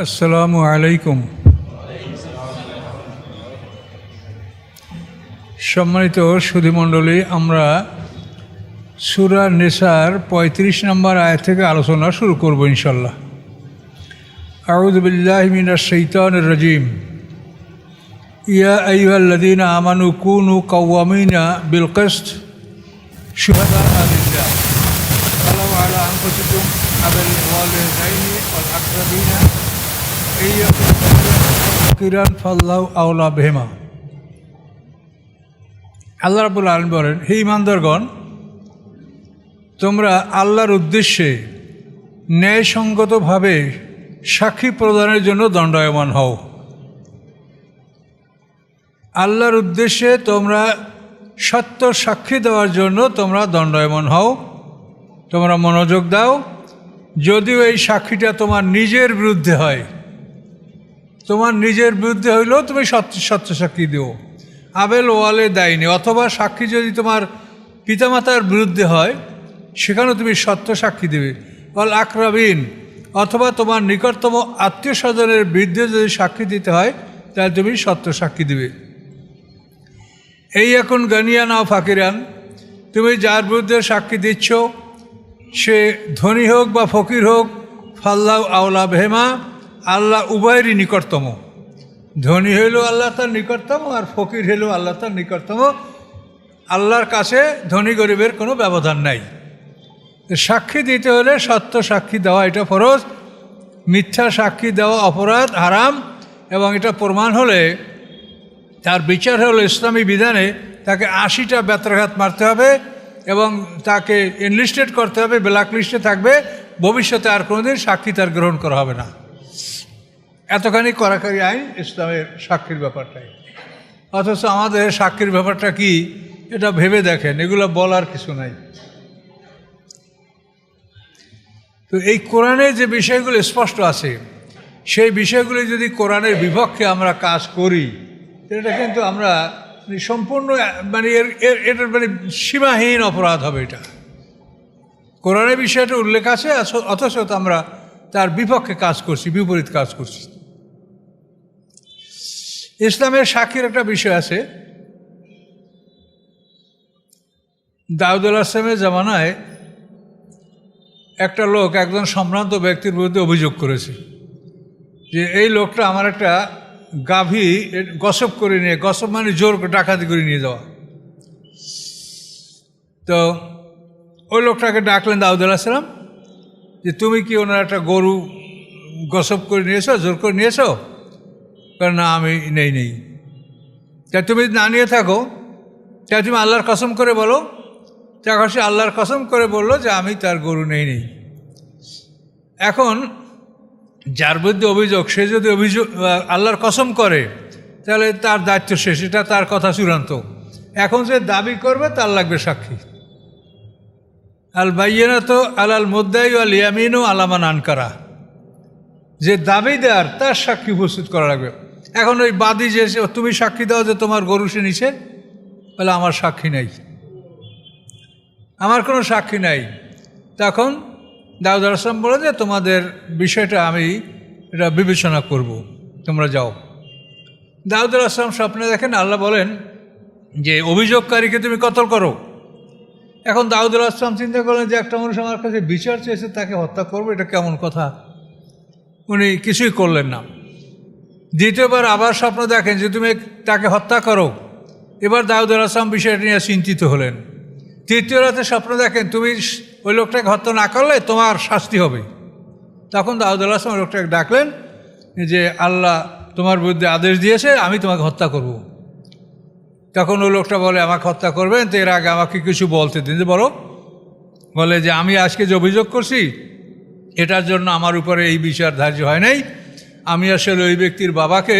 আসসালামু আলাইকুম। সম্মানিত সুধীমণ্ডলী, আমরা সূরা নিসার ৩৫ নম্বর আয়াত থেকে আলোচনা শুরু করব ইনশাল্লাহ। আউযু বিল্লাহি মিনাশ শাইতানির রাজিম। ইয়া আইয়ুহাল্লাযীনা আমানু কুনু কাওয়ামিনা বিল কিসত শুহাদাআ লিল্লাহ ওয়ালাউ আলা আনফুসিকুম আবিল ওয়ালিদাইনি ওয়াল আকরাবিনা কিরান ফাল্লাহু আওলা বিহিমা। আল্লাহ রাব্বুল আলামিন বলেন, হে ঈমানদারগণ, তোমরা আল্লাহর উদ্দেশ্যে ন্যায়সঙ্গতভাবে সাক্ষী প্রদানের জন্য দণ্ডায়মান হও। আল্লাহর উদ্দেশ্যে তোমরা সত্য সাক্ষী দেওয়ার জন্য তোমরা দণ্ডায়মান হও, তোমরা মনোযোগ দাও। যদিও এই সাক্ষীটা তোমার নিজের বিরুদ্ধে হয়, তোমার নিজের বিরুদ্ধে হইলেও তুমি সত্য সাক্ষী দিও। আবেল ওয়ালে দায়নি, অথবা সাক্ষী যদি তোমার পিতামাতার বিরুদ্ধে হয় সেখানেও তুমি সত্য সাক্ষী দেবে। ওয়াল আকরাবিন, অথবা তোমার নিকটতম আত্মীয় স্বজনের বিরুদ্ধে যদি সাক্ষী দিতে হয় তাহলে তুমি সত্য সাক্ষী দেবে। এই এখন গানিয়ান ও ফাকিরান, তুমি যার বিরুদ্ধে সাক্ষী দিচ্ছ সে ধনী হোক বা ফকির হোক, ফাল্লাহু আওলা বিহিমা, আল্লাহ উভয়েরই নিকটতম। ধনী হইলেও আল্লাহ তার নিকটতম, আর ফকির হইলেও আল্লাহ তার নিকটতম। আল্লাহর কাছে ধনী গরিবের কোনো ব্যবধান নাই। সাক্ষী দিতে হলে সত্য সাক্ষী দেওয়া এটা ফরজ, মিথ্যা সাক্ষী দেওয়া অপরাধ, হারাম। এবং এটা প্রমাণ হলে তার বিচার হলো ইসলামী বিধানে তাকে ৮০টা বেত্রাঘাত মারতে হবে এবং তাকে এনলিস্টেড করতে হবে, ব্ল্যাক লিস্টে থাকবে। ভবিষ্যতে আর কোনোদিন সাক্ষী তার গ্রহণ করা হবে না। এতখানি কড়াকড়ি আইন ইসলামের সাক্ষীর ব্যাপারটাই। অথচ আমাদের সাক্ষীর ব্যাপারটা কি এটা ভেবে দেখেন, এগুলো বলার কিছু নাই। তো এই কোরআনের যে বিষয়গুলো স্পষ্ট আছে, সেই বিষয়গুলি যদি কোরআনের বিপক্ষে আমরা কাজ করি এটা কিন্তু আমরা সম্পূর্ণ এটার সীমাহীন অপরাধ হবে। এটা কোরআনের বিষয়টা উল্লেখ আছে, অথচ আমরা তার বিপক্ষে কাজ করছি, বিপরীত কাজ করছি। ইসলামের সাক্ষীর একটা বিষয় আছে। দাউদ আলাইহিসসালামের জামানায় একটা লোক একজন সম্ভ্রান্ত ব্যক্তির বিরুদ্ধে অভিযোগ করেছে যে এই লোকটা আমার একটা গাভী গসব করে নিয়ে, গসব মানে জোর ডাকাতি করে নিয়ে যাওয়া। তো ওই লোকটাকে ডাকলেন দাউদ আলাইহিসসালাম যে তুমি কি ওনার একটা গরু গসব করে নিয়েছো, জোর করে নিয়েছো? কারণ না, আমি নেই। তাই তুমি না নিয়ে থাকো, তাই তুমি আল্লাহর কসম করে বলো। তখন সে আল্লাহর কসম করে বললো যে আমি তার গরু নেই। এখন যার বিরুদ্ধে অভিযোগ, সে যদি আল্লাহর কসম করে তাহলে তার দায়িত্ব শেষ, এটা তার কথা চূড়ান্ত। এখন যে দাবি করবে তার লাগবে সাক্ষী। আল বাইয়িনাতু আলাল মুদ্দাই ওয়াল ইয়ামিনু আলা মান আনকারা, যে দাবিদার তার সাক্ষী উপস্থিত করা লাগবে। এখন ওই বাদী যে তুমি সাক্ষী দাও যে তোমার গরু সে নিছে, বলে আমার সাক্ষী নাই, আমার কোনো সাক্ষী নাই। তখন দাউদ আলাইহিসসালাম বলে যে তোমাদের বিষয়টা আমি এটা বিবেচনা করব, তোমরা যাও। দাউদ আলাইহিসসালাম স্বপ্নে দেখেন আল্লাহ বলেন যে অভিযোগকারীকে তুমি কতল করো। এখন দাউদ আলাইহিসসালাম চিন্তা করলেন যে একটা মানুষ আমার কাছে বিচার চেয়েছে, তাকে হত্যা করবো, এটা কেমন কথা। উনি কিছুই করলেন না। দ্বিতীয়বার আবার স্বপ্ন দেখেন যে তুমি তাকে হত্যা করো। এবার দাউদ আলাইহিসসালাম বিষয়টা নিয়ে চিন্তিত হলেন। তৃতীয় রাতে স্বপ্ন দেখেন তুমি ওই লোকটাকে হত্যা না করলে তোমার শাস্তি হবে। তখন দাউদ আলাইহিসসালাম লোকটাকে ডাকলেন যে আল্লাহ তোমার বিরুদ্ধে আদেশ দিয়েছে, আমি তোমাকে হত্যা করব। তখন ওই লোকটা বলে আমাকে হত্যা করবেন তো এর আগে আমাকে কিছু বলতে দিন। বলে যে আমি আজকে যে অভিযোগ করছি এটার জন্য আমার উপরে এই বিচার ধার্য হয় নাই। আমি আসলে ওই ব্যক্তির বাবাকে,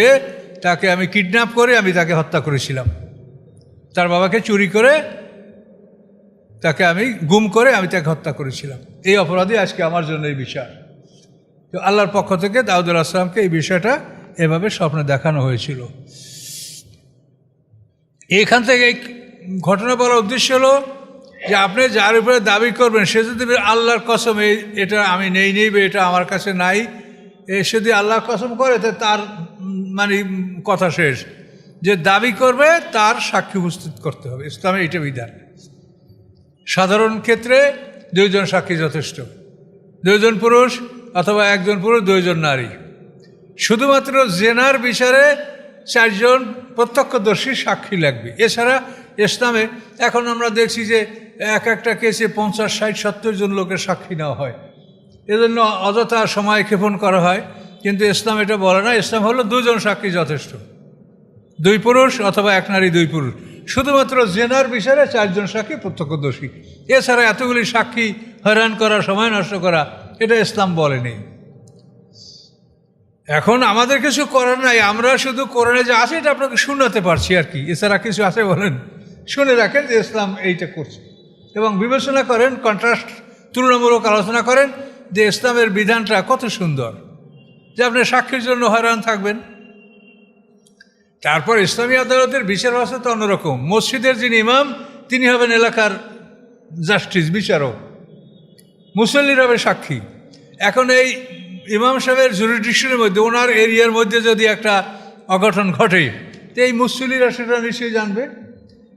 তাকে আমি কিডন্যাপ করে আমি তাকে হত্যা করেছিলাম। তার বাবাকে চুরি করে তাকে আমি গুম করে আমি তাকে হত্যা করেছিলাম। এই অপরাধী আজকে আমার জন্য এই বিচার। তো আল্লাহর পক্ষ থেকে দাউদ আলাইহিসসালামকে এই বিষয়টা এভাবে স্বপ্নে দেখানো হয়েছিল। এখান থেকে এই ঘটনা বলার উদ্দেশ্য হলো যে আপনি যার উপরে দাবি করবেন সে যদি আল্লাহর কসম এটা আমি নেই বা এটা আমার কাছে নাই, সে যদি আল্লাহ কসম করে তো তার মানে কথা শেষ। যে দাবি করবে তার সাক্ষী উপস্থিত করতে হবে, ইসলামে এটা বিধান। সাধারণ ক্ষেত্রে 2 জন সাক্ষী যথেষ্ট, 2 জন পুরুষ অথবা 1 জন পুরুষ 2 জন নারী। শুধুমাত্র জেনার বিচারে 4 জন প্রত্যক্ষদর্শী সাক্ষী লাগবে। এছাড়া ইসলামে এখন আমরা দেখছি যে একটা কেসে 50, 60, 70 জন লোকের সাক্ষী নেওয়া হয়, এজন্য অযথা সময় ক্ষেপণ করা হয়। কিন্তু ইসলাম এটা বলে না, ইসলাম হলো 2 জন সাক্ষী যথেষ্ট, 2 পুরুষ অথবা 1 নারী 2 পুরুষ। শুধুমাত্র জেনার বিচারে 4 জন সাক্ষী প্রত্যক্ষদর্শী। এছাড়া এতগুলি সাক্ষী হয়রান করা, সময় নষ্ট করা, এটা ইসলাম বলেনি। এখন আমাদের কিছু করার নাই, আমরা শুধু কোরআনে যা আছে এটা আপনাকে শোনাতে পারছি আর কি, এছাড়া কিছু আছে বলেন? শুনে রাখেন যে ইসলাম এইটা করছে এবং বিবেচনা করেন, কন্ট্রাস্ট, তুলনামূলক আলোচনা করেন যে ইসলামের বিধানটা কত সুন্দর, যে আপনি সাক্ষীর জন্য হয়রান থাকবেন। তারপর ইসলামী আদালতের বিচার ব্যবস্থা তো অন্যরকম। মসজিদের যিনি ইমাম তিনি হবেন এলাকার জাস্টিস, বিচারক, মুসল্লির হবে সাক্ষী। এখন এই ইমাম সাহেবের জুরিডিকশনের মধ্যে, ওনার এরিয়ার মধ্যে যদি একটা অঘটন ঘটে তো এই মুসল্লিরা সেটা নিশ্চয়ই জানবে।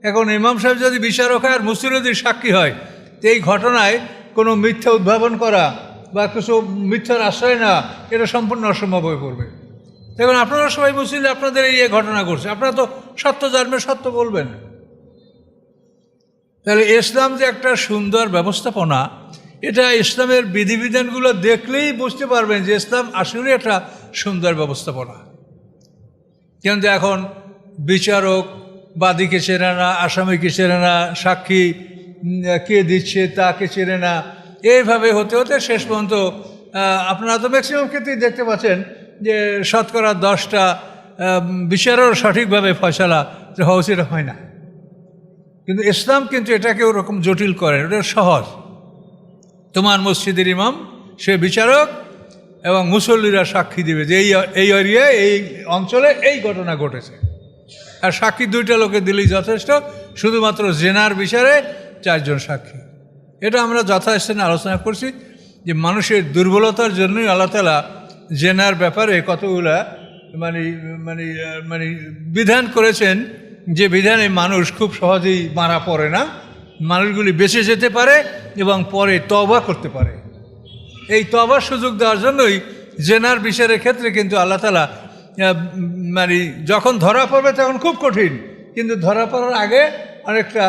এখন ইমাম সাহেব যদি বিচারক হয় আর মুসল্লি যদি সাক্ষী হয় তো এই ঘটনায় কোনো মিথ্যা উদ্ভাবন করা বা কিছু মিথ্যার আশ্রয় না, এটা সম্পূর্ণ অসম্ভব হয়ে পড়বে। দেখুন আপনারা সবাই মুসল্লি, আপনাদের এই ঘটনা ঘটছে, আপনারা তো সত্য জানবেন, সত্য বলবেন। তাহলে ইসলাম যে একটা সুন্দর ব্যবস্থাপনা, এটা ইসলামের বিধিবিধানগুলো দেখলেই বুঝতে পারবেন যে ইসলাম আসলে একটা সুন্দর ব্যবস্থাপনা। কিন্তু এখন বিচারক বাদীকে চেনে না, আসামিকে চেনে না, সাক্ষী কে দিচ্ছে তাকে চেনে না, এইভাবে হতে হতে শেষ পর্যন্ত আপনারা তো ম্যাক্সিমাম ক্ষেত্রেই দেখতে পাচ্ছেন যে শতকরা 10টা বিচারের সঠিকভাবে ফয়সালা হওয়া উচিত হয় না। কিন্তু ইসলাম কিন্তু এটাকে ওরকম জটিল করেন, এটা সহজ। তোমার মসজিদের ইমাম সে বিচারক এবং মুসল্লিরা সাক্ষী দিবে যে এই এরিয়ায় এই অঞ্চলে এই ঘটনা ঘটেছে, আর সাক্ষী 2টা লোকে দিলেই যথেষ্ট। শুধুমাত্র জেনার বিচারে 4 জন সাক্ষী। এটা আমরা যথাস্থানে আলোচনা করছি যে মানুষের দুর্বলতার জন্যই আল্লাহ তাআলা জেনার ব্যাপারে কতগুলা মানে মানে মানে বিধান করেছেন, যে বিধানে মানুষ খুব সহজেই মারা পড়ে না, মানুষগুলি বেঁচে যেতে পারে এবং পরে তওবা করতে পারে। এই তওবার সুযোগ দেওয়ার জন্যই জেনার বিচারের ক্ষেত্রে কিন্তু আল্লাহ তাআলা মানে যখন ধরা পড়বে তখন খুব কঠিন, কিন্তু ধরা পড়ার আগে অনেকটা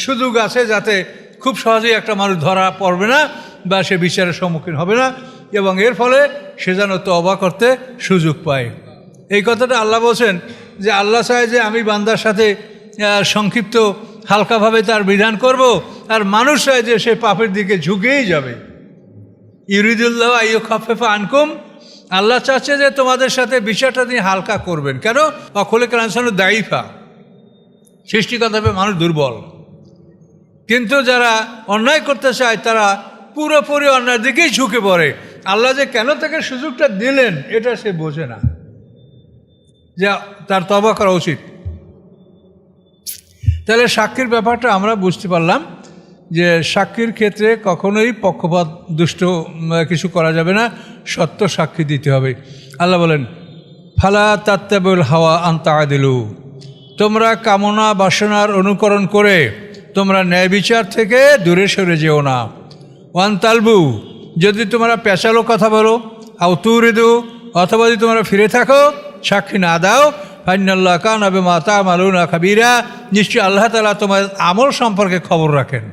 সুযোগ আছে যাতে খুব সহজেই একটা মানুষ ধরা পড়বে না বা সে বিচারের সম্মুখীন হবে না, এবং এর ফলে সে যেন তওবা করতে সুযোগ পায়। এই কথাটা আল্লাহ বলছেন যে আল্লাহ চায় যে আমি বান্দার সাথে সংক্ষিপ্ত হালকাভাবে তার বিধান করব, আর মানুষ চায় যে সে পাপের দিকে ঝুঁকেই যাবে। ইউরিদুল্লাহ আইয়ুখাফিফা আনকুম, আল্লাহ চাচ্ছে যে তোমাদের সাথে বিচারটা তিনি হালকা করবেন। কেন? অখলিকাল ইনসানু দাঈফা, সৃষ্টিগতভাবে মানুষ দুর্বল, কিন্তু যারা অন্যায় করতে চায় তারা পুরোপুরি অন্যায়ের দিকেই ঝুঁকে পড়ে। আল্লাহ যে কেন তাকে সুযোগটা দিলেন এটা সে বোঝে না, যে তার তওবা করা উচিত। তাহলে সাক্ষীর ব্যাপারটা আমরা বুঝতে পারলাম যে সাক্ষীর ক্ষেত্রে কখনোই পক্ষপাত দুষ্ট কিছু করা যাবে না, সত্য সাক্ষী দিতে হবে। আল্লাহ বলেন ফালা তাত্তাবিউল হাওয়া আন তা'দিলু, তোমরা কামনা বাসনার অনুকরণ করে তোমরা ন্যায় বিচার থেকে দূরে সরে যেও না। ওয়ান তালবু, যদি তোমরা পেঁচালো কথা বলো, আও তুরিদু, অথবা যদি তোমরা ফিরে থাকো, সাক্ষী না দাও, ফাইনাল্লাহ কানা বিমা তা'মালুনা খাবীরা, নিশ্চয়ই আল্লাহ তাআলা তোমার আমল সম্পর্কে খবর রাখেন।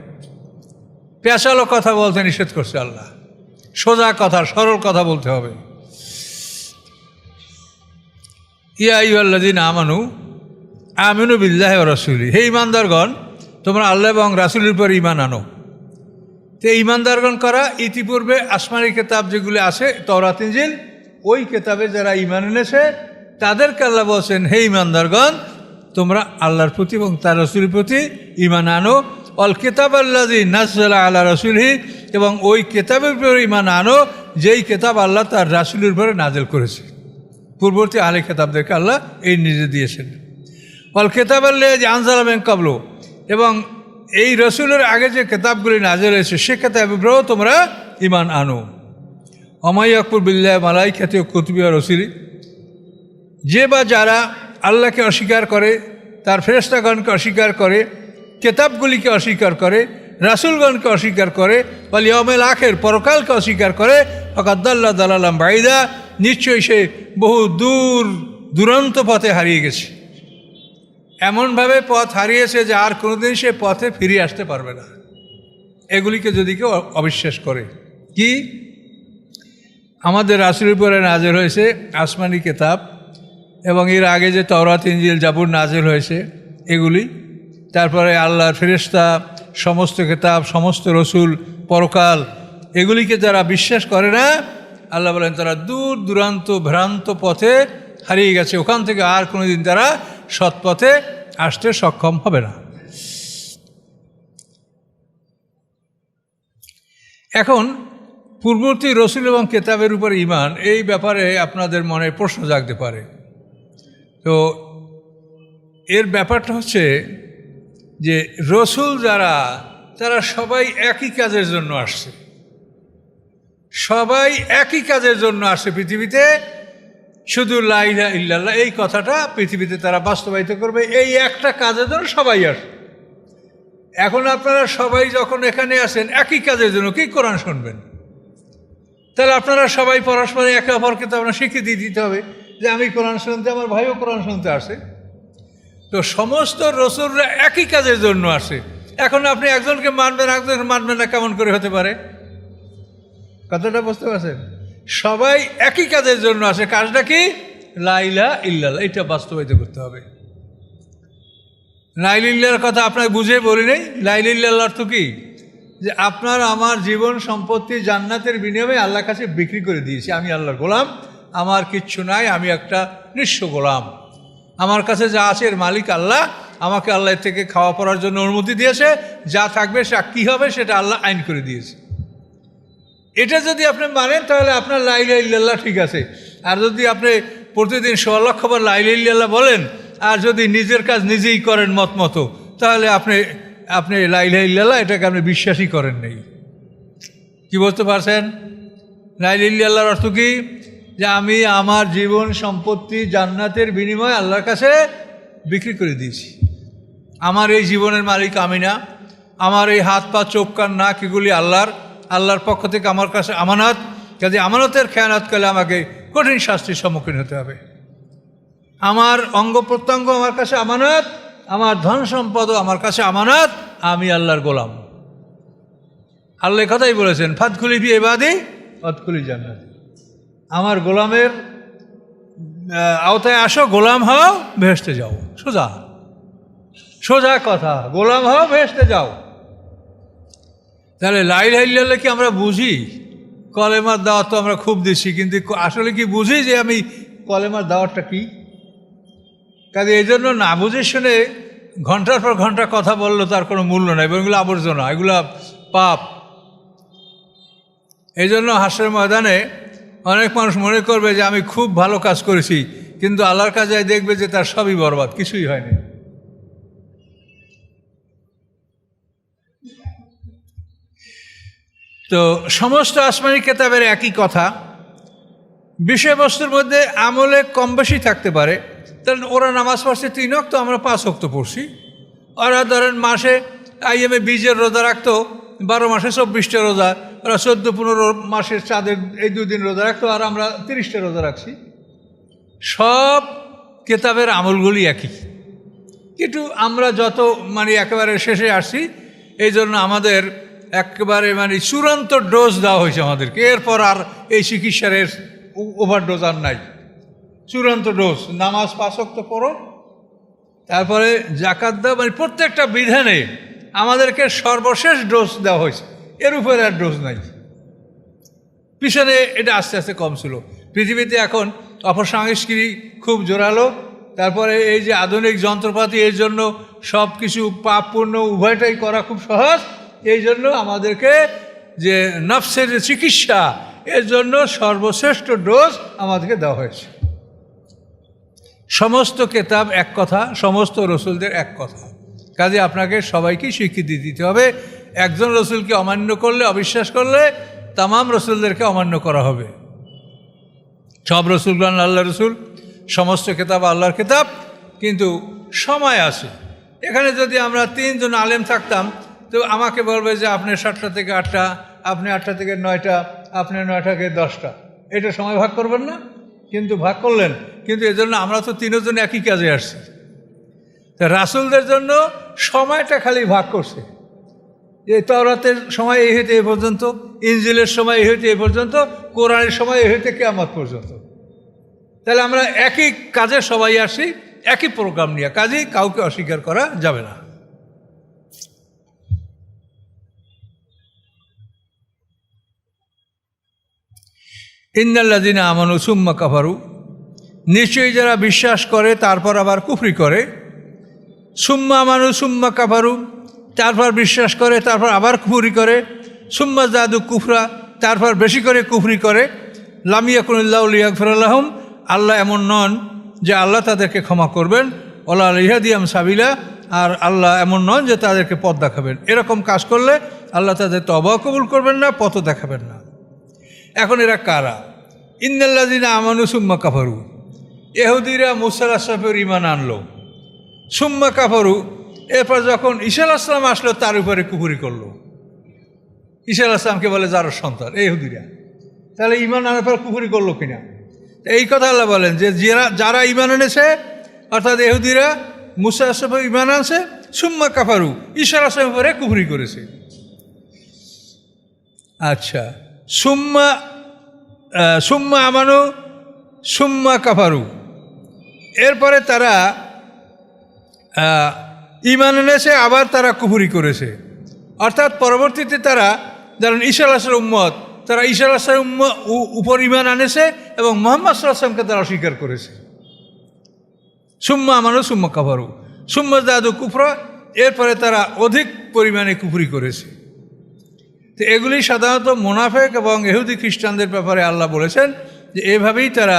পেঁচালো কথা বলতে নিষেধ করছে আল্লাহ, সোজা কথা, সরল কথা বলতে হবে। ইয়া আইয়ুহাল্লাযীনা আমানু আমিনু বিল্লাহি ওয়া রাসূলি, হে ঈমানদারগণ তোমরা আল্লাহ এবং রাসূলের উপর ঈমান আনো। তো ঈমানদারগণ করা ইতিপূর্বে আসমানি কিতাব যেগুলো আছে তাওরাত ইনজিল, ওই কিতাবে যারা ঈমান এনেছে তাদেরকে আল্লাহ বলছেন হে ঈমানদারগণ তোমরা আল্লাহর প্রতি এবং তার রাসূলের প্রতি ঈমান আনো। অল কিতাব আল্লাযী নাযালা আলা রাসূলিহি, এবং ওই কিতাবের উপর ঈমান আনো যেই কিতাব আল্লাহ তার রাসূলের উপরে নাযিল করেছে। পূর্ববর্তী আহলে কিতাবদেরকে আল্লাহ এই নির্দেশ দিয়েছেন। অল কিতাব আল্লাযী আনজালা মিন ক্বাবলু, এবং এই রসুলের আগে যে কিতাবগুলি নাযিল হয়েছে সে কিতাবের উপরেও তোমরা ঈমান আনো। অমাই আকবর বিল্লাহ মালাইকাতি ও কুতুবি ওয়া রসুলি, যে বা যারা আল্লাহকে অস্বীকার করে, তার ফেরেশতাগণকে অস্বীকার করে, কেতাবগুলিকে অস্বীকার করে, রাসূলগণকে অস্বীকার করে, ওয়াল ইয়াউমিল আখির পরকালকে অস্বীকার করে, ফাকাদ দাল্লা দালালাম বাইদা, নিশ্চয়ই সে বহু দূরান্ত পথে হারিয়ে গেছে। এমনভাবে পথ হারিয়েছে যে আর কোনোদিন সে পথে ফিরে আসতে পারবে না, এগুলিকে যদি কেউ অবিশ্বাস করে। কি? আমাদের রাসূলের উপরে নাযিল হয়েছে আসমানি কিতাব, এবং এর আগে যে তাওরাত, ইনজিল, জাবুর নাযিল হয়েছে এগুলি, তারপরে আল্লাহর ফেরেশতা, সমস্ত কিতাব, সমস্ত রসুল, পরকাল, এগুলিকে যারা বিশ্বাস করে না, আল্লাহ বলেন তারা দূর দূরান্ত ভ্রান্ত পথে হারিয়ে গেছে, ওখান থেকে আর কোনোদিন তারা সৎপথে আসতে সক্ষম হবে না। এখন পূর্ববর্তী রসুল এবং কেতাবের উপর ঈমান, এই ব্যাপারে আপনাদের মনে প্রশ্ন জাগতে পারে। তো এর ব্যাপারটা হচ্ছে যে রসুল যারা, তারা সবাই একই কাজের জন্য আসছে, সবাই একই কাজের জন্য আসছে পৃথিবীতে। শুধু লা ইলাহা ইল্লাল্লাহ এই কথাটা পৃথিবীতে তারা বাস্তবায়িত করবে, এই একটা কাজের জন্য সবাই আসে। এখন আপনারা সবাই যখন এখানে আসেন একই কাজের জন্য, কি কোরআন শুনবেন? তাহলে আপনারা সবাই পরস্পর একে অপরকে তো আপনার স্বীকৃতি দিতে হবে যে আমি কোরআন শুনতে, আমার ভাইও কোরআন শুনতে আসে। তো সমস্ত রসুলরা একই কাজের জন্য আসে। এখন আপনি একজনকে মানবেন, একজনকে মানবেন না, কেমন করে হতে পারে? কথাটা বুঝতে পারছেন? সবাই একই কাজের জন্য আসে। কাজটা কি? লা ইলাহা ইল্লাল্লাহ, এটা বাস্তবায়িত করতে হবে। লা ইলাহা ইল্লাল্লাহর কথা আপনাকে বুঝে বলি নেই। লা ইলাহা ইল্লাল্লাহর অর্থ কি? যে আপনার আমার জীবন সম্পত্তি জান্নাতের বিনিময়ে আল্লাহর কাছে বিক্রি করে দিয়েছি। আমি আল্লাহর গোলাম, আমার কিচ্ছু নাই, আমি একটা নিঃস্ব গোলাম। আমার কাছে যা আছে এর মালিক আল্লাহ, আমাকে আল্লাহ থেকে খাওয়া পড়ার জন্য অনুমতি দিয়েছে, যা থাকবে সে কী হবে সেটা আল্লাহ আইন করে দিয়েছে। এটা যদি আপনি মানেন তাহলে আপনার লা ইলাহা ইল্লাল্লাহ ঠিক আছে। আর যদি আপনি প্রতিদিন ১৬ লক্ষবার লা ইলাহা ইল্লাল্লাহ বলেন আর যদি নিজের কাজ নিজেই করেন মত মতো, তাহলে আপনি লা ইলাহা ইল্লাল্লাহ এটাকে আপনি বিশ্বাসই করেন নেই। কি বলতে পারছেন? লা ইলাহা ইল্লাল্লাহর অর্থ কি? যে আমি আমার জীবন সম্পত্তি জান্নাতের বিনিময়ে আল্লাহর কাছে বিক্রি করে দিয়েছি। আমার এই জীবনের মালিক আমি না, আমার এই হাত পা চোখ কান নাক এগুলি আল্লাহর পক্ষ থেকে আমার কাছে আমানত। কাজে আমানতের খেয়ানত করলে আমাকে কঠিন শাস্তির সম্মুখীন হতে হবে। আমার অঙ্গ প্রত্যঙ্গ আমার কাছে আমানত, আমার ধন সম্পদও আমার কাছে আমানত, আমি আল্লাহর গোলাম। আল্লাহ কথাই বলেছেন, ফাদখুলি ফি ইবাদি ওয়াদখুলি জান্নাতি। আমার গোলামের আওতায় আসো, গোলাম হও, বেহেশতে যাও। সোজা সোজা কথা, গোলাম হও, বেহেশতে যাও। তাহলে লা ইলাহা ইল্লাল্লাহ কি আমরা বুঝি? কলেমার দাওয়াত তো আমরা খুব দিচ্ছি, কিন্তু আসলে কি বুঝি যে আমি কলেমার দাওয়াতটা কি? কাজে এই জন্য না বুঝে শুনে ঘন্টার পর ঘন্টা কথা বললো তার কোনো মূল্য নাই, এগুলো আবর্জনা, এগুলো পাপ। এই জন্য হাসরের ময়দানে অনেক মানুষ মনে করবে যে আমি খুব ভালো কাজ করেছি, কিন্তু আল্লাহর কাছে দেখবে যে তার সবই বরবাদ, কিছুই হয়নি। তো সমস্ত আসমানি কেতাবের একই কথা, বিষয়বস্তুর মধ্যে আমলে কম বেশি থাকতে পারে। তাহলে ওরা নামাজ পড়ছে 3 ওয়াক্ত, আমরা 5 ওয়াক্ত পড়ছি। ওরা ধরেন মাসে আইএমএ 20 রোজা রাখতো, 12 মাসে 24টা রোজা। ওরা 14-15 মাসের চাঁদের এই 2 দিন রোজা রাখতো, আর আমরা 30টা রোজা রাখছি। সব কেতাবের আমলগুলি একই, কিন্তু আমরা যত একেবারে শেষে আসছি, এই জন্য আমাদের একেবারে চূড়ান্ত ডোজ দেওয়া হয়েছে আমাদেরকে। এরপর আর এই চিকিৎসার ওভারডোজ আর নাই, চূড়ান্ত ডোজ। নামাজ 5 ওয়াক্ত পড়ো, তারপরে যাকাত দাও, প্রত্যেকটা বিধানে আমাদেরকে সর্বশেষ ডোজ দেওয়া হয়েছে, এর উপরে আর ডোজ নাই। পিছনে এটা আস্তে আস্তে কম ছিল। পৃথিবীতে এখন অপসংস্কৃতি খুব জোরালো, তারপরে এই যে আধুনিক যন্ত্রপাতি, এর জন্য সব কিছু পাপ পুণ্য উভয়টাই করা খুব সহজ। এই জন্য আমাদেরকে যে নফসের চিকিৎসা, এর জন্য সর্বশ্রেষ্ঠ ডোজ আমাদেরকে দেওয়া হয়েছে। সমস্ত কেতাব এক কথা, সমস্ত রসুলদের এক কথা। কাজে আপনাকে সবাইকে স্বীকৃতি দিতে হবে। একজন রসুলকে অমান্য করলে, অবিশ্বাস করলে তামাম রসুলদেরকে অমান্য করা হবে। সব রসুলগণ আল্লাহ রসুল, সমস্ত কিতাব আল্লাহর কিতাব, কিন্তু সময় আছে। এখানে যদি আমরা 3 জন আলেম থাকতাম, তো আমাকে বলবে যে আপনি 7টা থেকে 8টা, আপনি 8টা থেকে 9টা, আপনি 9টা থেকে 10টা, এটা সময় ভাগ করবেন না? কিন্তু ভাগ করলেন, কিন্তু এজন্য আমরা তো 3 জন একই কাজে আসছি। তা রাসূলদের জন্য সময়টা খালি ভাগ করছে, এই তাওরাতের সময় এই হইতে এই পর্যন্ত, ইনজিলের সময় এই হইতে এই পর্যন্ত, কোরআনের সময় এই হইতে কিয়ামত পর্যন্ত। তাহলে আমরা একই কাজে সবাই আসি, একই প্রোগ্রাম নিয়ে, কাজেই কাউকে অস্বীকার করা যাবে না। ইন্নাল্লাযিনা আমানু সুম্মা কাফারু, নিশ্চয়ই যারা বিশ্বাস করে তারপর আবার কুফরি করে। সুম্মা আমানু সুম্মা কাফারু, তারপর বিশ্বাস করে তারপর আবার কুফরি করে। সুম্মা জাদু কুফরা, তারপর বেশি করে কুফরি করে। লাম ইয়াকুনিল্লাহু লিয়াগফিরা লাহুম, আল্লাহ এমন নন যে আল্লাহ তাদেরকে ক্ষমা করবেন। ওয়ালা লিয়াহদিয়াহুম সাবিলা, আর আল্লাহ এমন নন যে তাদেরকে পথ দেখাবেন। এরকম কাজ করলে আল্লাহ তাদের তওবা কবুল করবেন না, পথও দেখাবেন না। এখন এরা কারা? ইন্নাল্লাযিনা আমানু সুম্মা কাফারু, ইহুদিরা মুসা আলাইহিস সালামের ঈমান আনলো, সুম্মা কাফারু, এরপর যখন ঈসা আলাইহিস সালাম আসলো তার উপরে কুফরি করলো। ঈসা আলাইহিস সালামকে বলে যারও সন্তান, এই ইহুদিরা। তাহলে ঈমান আনার পর কুফরি করলো কিনা? এই কথা আল্লাহ বলেন যে যারা ঈমান এনেছে, অর্থাৎ ইহুদিরা মুসা আলাইহিস সালামের ঈমান আনছে, সুম্মা কাফারু, ঈসা আলাইহিস সালামের উপরে কুফরি করেছে। আচ্ছা, সুম্মা আমানু সুম্মা কাফারু, এরপরে তারা ঈমান এনেছে, আবার তারা কুফরি করেছে। অর্থাৎ পরবর্তীতে তারা যারা ঈসা আলাইহিস সালামের উম্মত, তারা ঈসা আলাইহিস সালামের উপর ঈমান আনেছে এবং মুহাম্মদ সাল্লাল্লাহু আলাইহি ওয়াসাল্লামকে তারা অস্বীকার করেছে। সুম্মা আমানু সুম্মা কাফারু সুম্মা জাদু কুফরা, এরপরে তারা অধিক পরিমাণে কুফরি করেছে। তো এগুলি সাধারণত মুনাফিক এবং ইহুদি খ্রিস্টানদের ব্যাপারে আল্লাহ বলেছেন যে এভাবেই তারা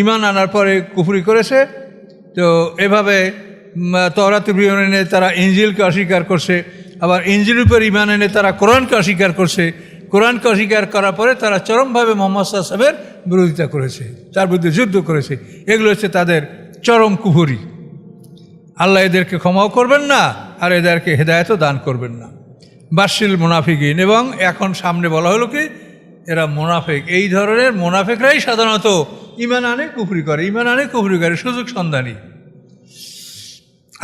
ঈমান আনার পরে কুফরি করেছে। তো এভাবে তাওরাতের ঈমান এনে তারা ইনজিলকে অস্বীকার করছে, আবার ইনজিলের উপর ঈমান এনে তারা কোরআনকে অস্বীকার করছে। কোরআনকে অস্বীকার করার পরে তারা চরমভাবে মুহাম্মদ সাল্লাল্লাহু আলাইহি ওয়াসাল্লামের বিরোধিতা করেছে, তার বিরুদ্ধে যুদ্ধ করেছে। এগুলো হচ্ছে তাদের চরম কুফরি। আল্লাহ এদেরকে ক্ষমাও করবেন না, আর এদেরকে হেদায়েতও দান করবেন না। বাশিল মুনাফিকিন, এবং এখন সামনে বলা হলো কি এরা মুনাফিক। এই ধরনের মুনাফিকরাই সাধারণত ঈমান আনে কুফরি করে, ঈমান আনে কুফরি করে, সুযোগ সন্ধানী।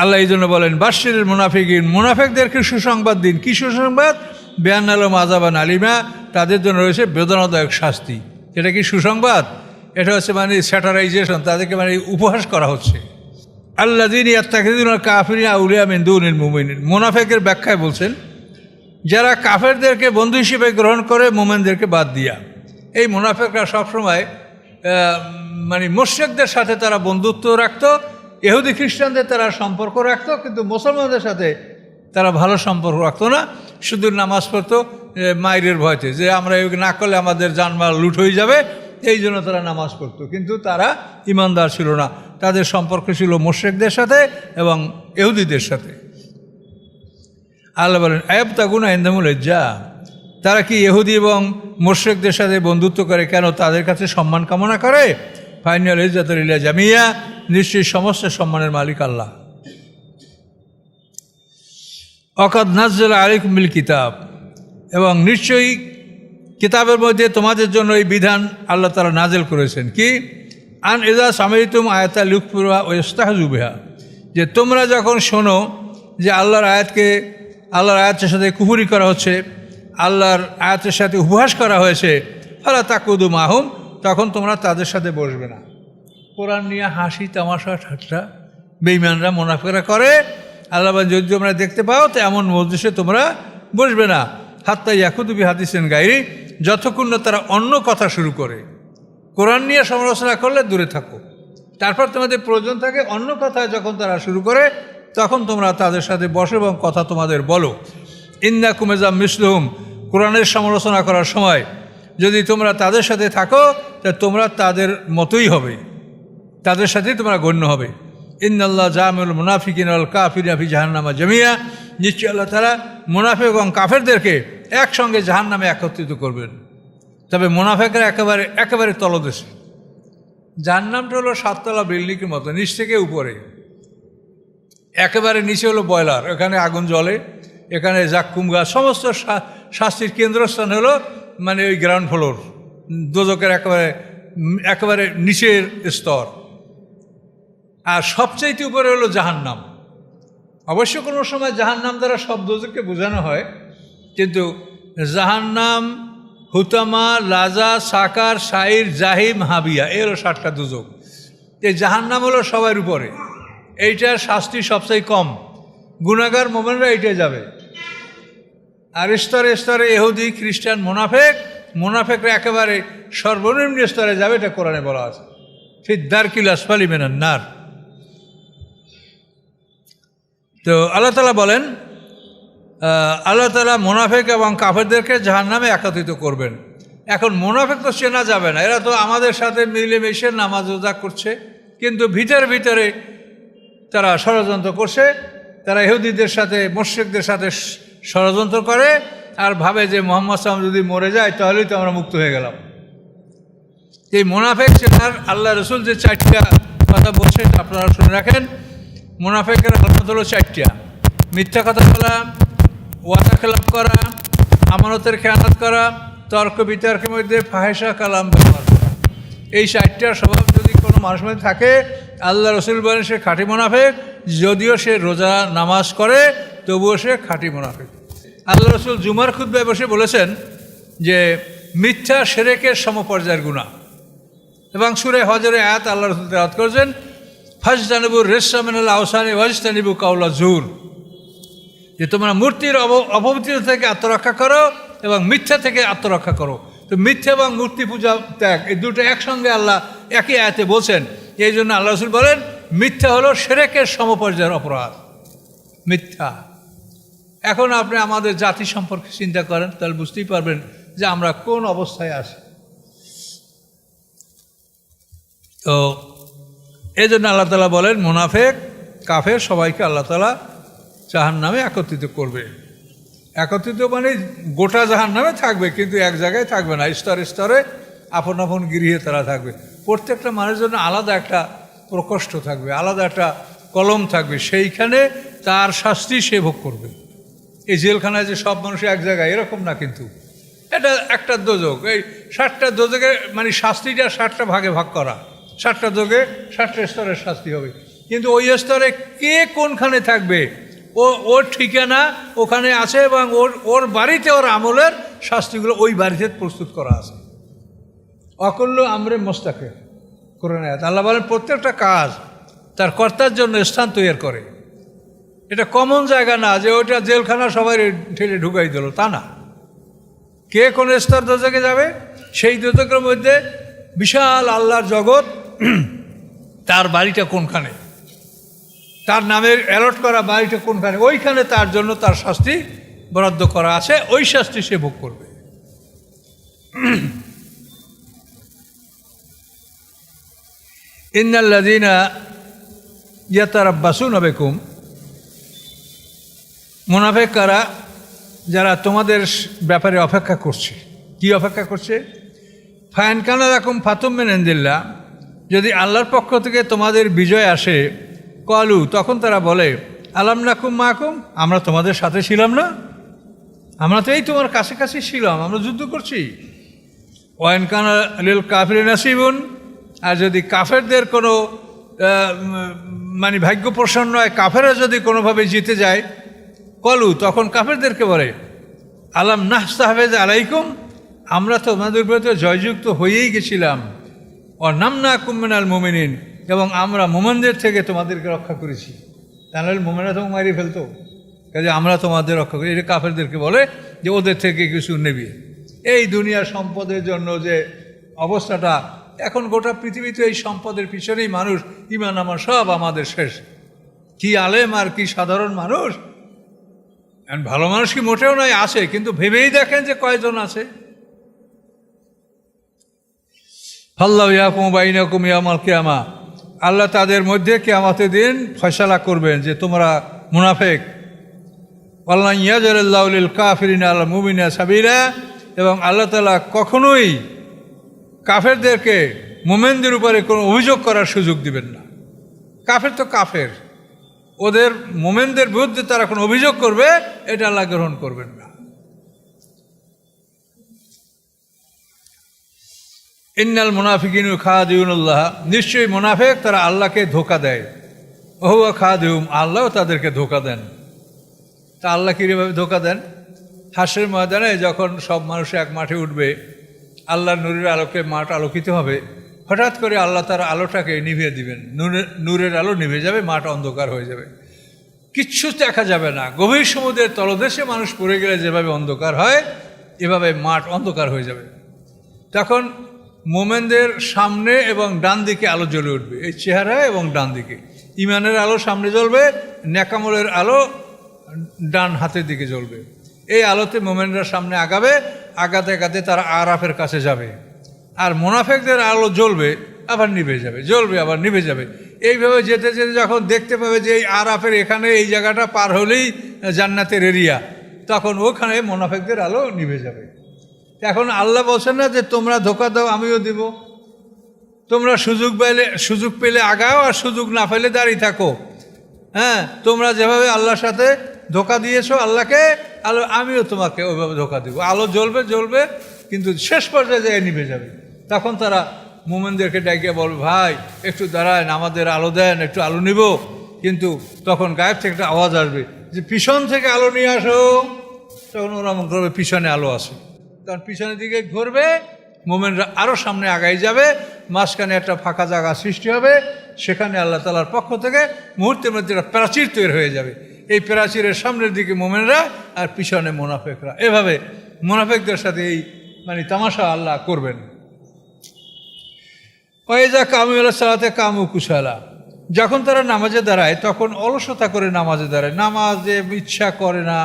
আল্লাহ এই জন্য বলেন বাশিল মুনাফিকিন, মুনাফিকদেরকে সুসংবাদ দিন। কি সুসংবাদ? বেয়ান আলম আযাবান আলিমা, তাদের জন্য রয়েছে বেদনাদায়ক শাস্তি। এটা কি সুসংবাদ? এটা হচ্ছে মানে স্যাটারাইজেশন, তাদেরকে মানে উপহাস করা হচ্ছে। আল্লাযীনা ইয়াত্তাখিযুনাল কাফিরিনা আউলিয়া মিন দুনিল মুমিনিন, মুনাফিকের ব্যাখ্যায় বলছেন যারা কাফেরদেরকে বন্ধু হিসেবে গ্রহণ করে মুমিনদেরকে বাদ দিয়া। এই মুনাফিকরা সবসময় মানে মুশরিকদের সাথে তারা বন্ধুত্ব রাখত, ইহুদি খ্রিস্টানদের তারা সম্পর্ক রাখত, কিন্তু মুসলমানদের সাথে তারা ভালো সম্পর্ক রাখতো না। শুধু নামাজ পড়তো মায়ের ভয়তে, যে আমরা না করলে আমাদের জানমাল লুট হয়ে যাবে, এই জন্য তারা নামাজ পড়তো। কিন্তু তারা ইমানদার ছিল না, তাদের সম্পর্ক ছিল মুশরিকদের সাথে এবং ইহুদিদের সাথে। আল্লাহ বলেন আয়াবতাগুনা ইনদাহুমুল ইজ্জা, তারা কি ইহুদি এবং মুশরিকদের সাথে বন্ধুত্ব করে কেন? তাদের কাছে সম্মান কামনা করে। ফাইনাল ইজ্জাতু লিল্লাহি জামিয়া, নিশ্চয়ই সমস্ত সম্মানের মালিক আল্লাহ। ওয়াকাদ নাযালা আলাইকুম বিল কিতাব, এবং নিশ্চয়ই কিতাবের মধ্যে তোমাদের জন্য এই বিধান আল্লাহ তাআলা নাযিল করেছেন। কি? আন ইযা সামাইতুম আয়াতা লিকুফরা ওয়া ইস্তাহজু বিহা, যে তোমরা যখন শোনো যে আল্লাহর আয়াতের সাথে কুফরি করা হচ্ছে, আল্লাহর আয়াতের সাথে উপহাস করা হয়েছে, ফালা তাকুদু মাহুম, তখন তোমরা তাদের সাথে বসবে না। কোরআন নিয়ে হাসি তামাশা ঠাট্টা বেঈমানরা মুনাফিকরা করে। আল্লাহ যদি তোমরা দেখতে পাও তো এমন মজলিসে তোমরা বসবে না। হাত্তা ইয়াখুদু বিহাদিসিন গায়রি, যতক্ষণ না তারা অন্য কথা শুরু করে। কোরআন নিয়ে সমালোচনা করলে দূরে থাকো, তারপর তোমাদের প্রয়োজন থাকে অন্য কথা যখন তারা শুরু করে, তখন তোমরা তাদের সাথে বসো এবং কথা তোমাদের বলো। ইন্নাকুম ইযা মিসলুহুম, কোরআনের সমালোচনা করার সময় যদি তোমরা তাদের সাথে থাকো তা তোমরা তাদের মতোই হবে, তাদের সাথেই তোমরা গণ্য হবে। ইন্নাল্লাহ জামিউল মুনাফিকিন ওয়াল কাফিরিনা ফি জাহান্নামা জামিয়া, নিশ্চয়ই আল্লাহ তাআলা মুনাফিক এবং কাফেরদেরকে একসঙ্গে জাহান্নামে একত্রিত করবেন। তবে মুনাফিকরা একেবারে তলদেশে। জাহান্নামটা হলো 7 তলা বিল্ডিংয়ের মতো, নিচ থেকে উপরে। একেবারে নিচে হলো বয়লার, এখানে আগুন জ্বলে, এখানে জাক্কুম গাছ, সমস্ত শাস্তির কেন্দ্রস্থান হলো মানে ওই গ্রাউন্ড ফ্লোর, দোজকের একেবারে নিচের স্তর। আর সবচাইতে উপরে হলো জাহান্নাম। অবশ্য কোনো সময় জাহান্নাম দ্বারা সব দোজককে বোঝানো হয়, কিন্তু জাহান্নাম, হুতামা, লাজা, সাকার, সাইর, জাহিম, হাবিয়া, এর 7টা দোজক। এই জাহান্নাম হলো সবার উপরে, এইটার শাস্তি সবচেয়ে কম, গুনাহগার মোমেনরা এইটাই যাবে। আর স্তরে স্তরে ইহুদি, খ্রিস্টান, মুনাফেকরা একেবারে সর্বনিম্ন স্তরে যাবে, এটা কোরআনে বলা আছে, ফিদ দারকিল আসফালি মিনান নার। তো আল্লাহ তাআলা বলেন, আল্লাহ তাআলা মুনাফিক এবং কাফেরদেরকে জাহান্নামে একত্রিত করবেন। এখন মুনাফিক তো চেনা যাবে না, এরা তো আমাদের সাথে মিলেমিশে নামাজ রোজা করছে, কিন্তু ভিতরে তারা ষড়যন্ত্র করছে। তারা ইহুদিদের সাথে, মুশরিকদের সাথে ষড়যন্ত্র করে আর ভাবে যে মুহাম্মদ সাল্লাল্লাহু আলাইহি ওয়াসাল্লাম যদি মরে যায় তাহলেই তো আমরা মুক্ত হয়ে গেলাম। এই মুনাফিক চেনার আল্লাহ রসুল যে 4টা কথা বলছে আপনারা শুনে রাখেন। মুনাফিকের আলামত হলো 4টা: মিথ্যা কথা বলা, ওয়াদা খেলাপ করা, আমানতের খেয়ানত করা, তর্ক বিতর্কের মধ্যে ফাহেসা কালাম ব্যবহার করা। এই 4টার স্বভাব যদি কোনো মানুষের মধ্যে থাকে, আল্লাহ রসুল বলেন সে খাঁটি মুনাফিক। যদিও সে রোজা নামাজ করে তবুও সে খাঁটি মুনাফিক। আল্লাহ রসুল জুমার খুতবায় বসে বলেছেন যে মিথ্যা শিরকের সমপর্যায়ের গুনাহ। এবং সূরা হজরে আয়াত আল্লাহ রসুল তেলাওয়াত করেছেন, ফাজতানিবু রিজসা মিনাল আওসানি ওয়াজতানিবু কাওলা জুর, যে তোমরা মূর্তির অপবিত্রতা থেকে আত্মরক্ষা করো এবং মিথ্যা থেকে আত্মরক্ষা করো। তো মিথ্যা এবং মূর্তি পূজা ত্যাগ, এই দুটো একসঙ্গে আল্লাহ একই আয়াতে বলছেন। এই জন্য আল্লাহ রসুল বলেন মিথ্যা হলো শিরকের সমপর্যায়ের অপরাধ, মিথ্যা। এখন আপনি আমাদের জাতি সম্পর্কে চিন্তা করেন, তাহলে বুঝতেই পারবেন যে আমরা কোন অবস্থায় আছি। তো এই জন্য আল্লাহ তাআলা বলেন মুনাফিক, কাফের সবাইকে আল্লাহ তাআলা জাহান্নামে একত্রিত করবে। একত্রিত মানে গোটা জাহান্নামে থাকবে, কিন্তু এক জায়গায় থাকবে না, স্তরে স্তরে আপন আপন গৃহে তারা থাকবে। প্রত্যেকটা মানুষের জন্য আলাদা একটা প্রকোষ্ঠ থাকবে, আলাদা একটা কলম থাকবে, সেইখানে তার শাস্তি সে ভোগ করবে। এই জেলখানায় যে সব মানুষ এক জায়গায়, এরকম না, কিন্তু এটা একটা দোজক। এই 7টা দোজকের মানে শাস্তিটা 7টা ভাগে ভাগ করা, 7টা দোজকে 7টা স্তরের শাস্তি হবে। কিন্তু ওই স্তরে কে কোনখানে থাকবে, ওর ঠিকানা ওখানে আছে এবং ওর বাড়িতে ওর আমলের শাস্তিগুলো ওই বাড়িতে প্রস্তুত করা আছে। অকুল্লু আমরে মোস্তাকির কোরআন আয়াত। আল্লাহ বলেন প্রত্যেকটা কাজ তার কর্তার জন্য স্থান তৈরি করে। এটা কমন জায়গা না যে ওইটা জেলখানা সবাই ঠেলে ঢুকাই দিল, তা না। কে কোন স্তর দোজকে যাবে, সেই দোজকের মধ্যে বিশাল আল্লাহর জগৎ, তার বাড়িটা কোনখানে, তার নামের অ্যালট করা বাড়িটা কোনখানে, ওইখানে তার জন্য তার শাস্তি বরাদ্দ করা আছে, ওই শাস্তি সে ভোগ করবে। ইন্নাল্লাযীনা ইয়াতারাব্বাসুনা বিকুম, মুনাফিক কারা, যারা তোমাদের ব্যাপারে অপেক্ষা করছে। কি অপেক্ষা করছে? ফাইন কানা লাকুম ফাতুম মিন ইনদিল্লাহ, যদি আল্লাহর পক্ষ থেকে তোমাদের বিজয় আসে, কলু, তখন তারা বলে আলাম নাকুম মাকুম, আমরা তোমাদের সাথে ছিলাম না, আমরা তো এই তোমার কাছাকাছি ছিলাম, আমরা যুদ্ধ করছি। ওয়াইন কানা লিল কাফিরিন নাসিবুন, আর যদি কাফেরদের কোনো মানে ভাগ্য প্রসন্ন হয়, কাফেরা যদি কোনোভাবে জিতে যায়, কলু, তখন কাফেরদেরকে বলে আলাম নাহস্তাহফেজ আলাইকুম, আমরা তো তোমাদের উপরে তো জয়যুক্ত হয়েই গেছিলাম। ও নামনাকুম মিনাল মুমিনিন, এবং আমরা মোমেনদের থেকে তোমাদেরকে রক্ষা করেছি। তাহলে মোমেনরা তো মারিয়ে ফেলতো, কাজে আমরা তোমাদের রক্ষা করি। এটা কাফেরদেরকে বলে যে ওদের থেকে কিছু নেবে। এই দুনিয়ার সম্পদের জন্য যে অবস্থাটা এখন, গোটা পৃথিবীতে এই সম্পদের পিছনেই মানুষ, ইমান আমার সব আমাদের শেষ। কি আলেম আর কি সাধারণ মানুষ, ভালো মানুষ কি মোটেও নয়, আছে, কিন্তু ভেবেই দেখেন যে কয়জন আছে। ফাল্লাহু ইয়াহকুমু বাইনাকুম ইয়াওমাল কিয়ামা, আল্লাহ তাদের মধ্যে কিয়ামতের দিন ফয়সালা করবেন যে তোমরা মুনাফিক। আল্লাহ ইয়াজআলুল্লাহু লিল কাফিরিনা আলাল মুমিনিনা সাবিলা, এবং আল্লাহ তাআলা কখনোই কাফেরদেরকে মুমিনদের উপরে কোনো অভিযোগ করার সুযোগ দিবেন না। কাফের তো কাফের, ওদের মুমিনদের বিরুদ্ধে তারা কোনো অভিযোগ করবে এটা আল্লাহ গ্রহণ করবেন না। ইন্নাল মুনাফিকিনা খাদিউনাল্লাহ, নিশ্চয়ই মুনাফিক তারা আল্লাহকে ধোঁকা দেয়। ওহুয়া খাদিউম, আল্লাহও তাদেরকে ধোঁকা দেন। তা আল্লাহ কীভাবে ধোঁকা দেন? হাসরের ময়দানে যখন সব মানুষ এক মাঠে উঠবে, আল্লাহর নূরের আলোকে মাঠ আলোকিত হবে, হঠাৎ করে আল্লাহ তার আলোটাকে নিভিয়ে দিবেন, নূরের আলো নিভে যাবে, মাঠ অন্ধকার হয়ে যাবে, কিচ্ছু দেখা যাবে না। গভীর সমুদ্রের তলদেশে মানুষ পড়ে গেলে যেভাবে অন্ধকার হয়, এভাবে মাঠ অন্ধকার হয়ে যাবে। তখন মোমেনদের সামনে এবং ডান দিকে আলো জ্বলে উঠবে, এই চেহারা এবং ডান দিকে। ইমানের আলো সামনে জ্বলবে, নেকামলের আলো ডান হাতের দিকে জ্বলবে। এই আলোতে মোমেনরা সামনে আগাবে, আগাতে আগাতে তারা আরাফের কাছে যাবে। আর মুনাফিকদের আলো জ্বলবে আবার নিভে যাবে, জ্বলবে আবার নিভে যাবে। এইভাবে যেতে যেতে যখন দেখতে পাবে যে এই আরাফের এখানে এই জায়গাটা পার হলেই জান্নাতের এরিয়া, তখন ওখানে মুনাফিকদের আলো নিভে যাবে। এখন আল্লাহ বলছেন না যে তোমরা ধোঁকা দাও আমিও দিব, তোমরা সুযোগ পেলে আগাও, আর সুযোগ না পেলে দাঁড়িয়ে থাকো। হ্যাঁ, তোমরা যেভাবে আল্লাহর সাথে ধোঁকা দিয়েছো আল্লাহকে, আলো আমিও তোমাকে ওইভাবে ধোঁকা দিব। আলো জ্বলবে জ্বলবে, কিন্তু শেষ পর্যায়ে যায় নিভে যাবে। তখন তারা মুমিনদেরকে ডাকিয়ে বলবে, ভাই একটু দাঁড়ান, আমাদের আলো দেন, একটু আলো নিব। কিন্তু তখন গায়েব থেকে একটা আওয়াজ আসবে যে পিছন থেকে আলো নিয়ে আসো। তখন ওরা মনে করবে পিছনে আলো আসে, তখন পিছনের দিকে ঘুরবে, মুমিনরা আরও সামনে আগাই যাবে, মাঝখানে একটা ফাঁকা জায়গা সৃষ্টি হবে, সেখানে আল্লাহ তাআলার পক্ষ থেকে মুহূর্তের মধ্যে একটা প্রাচীর তৈরি হয়ে যাবে। এই প্রাচীরের সামনের দিকে মুমিনরা আর পিছনে মুনাফিকরা। এভাবে মুনাফিকদের সাথে এই তামাশা আল্লাহ করবেন। ওয়াইজা কামু ইলা সালাতে কামু কুসালা, যখন তারা নামাজে দাঁড়ায় তখন অলসতা করে নামাজে দাঁড়ায়, নামাজে ইচ্ছা করে না,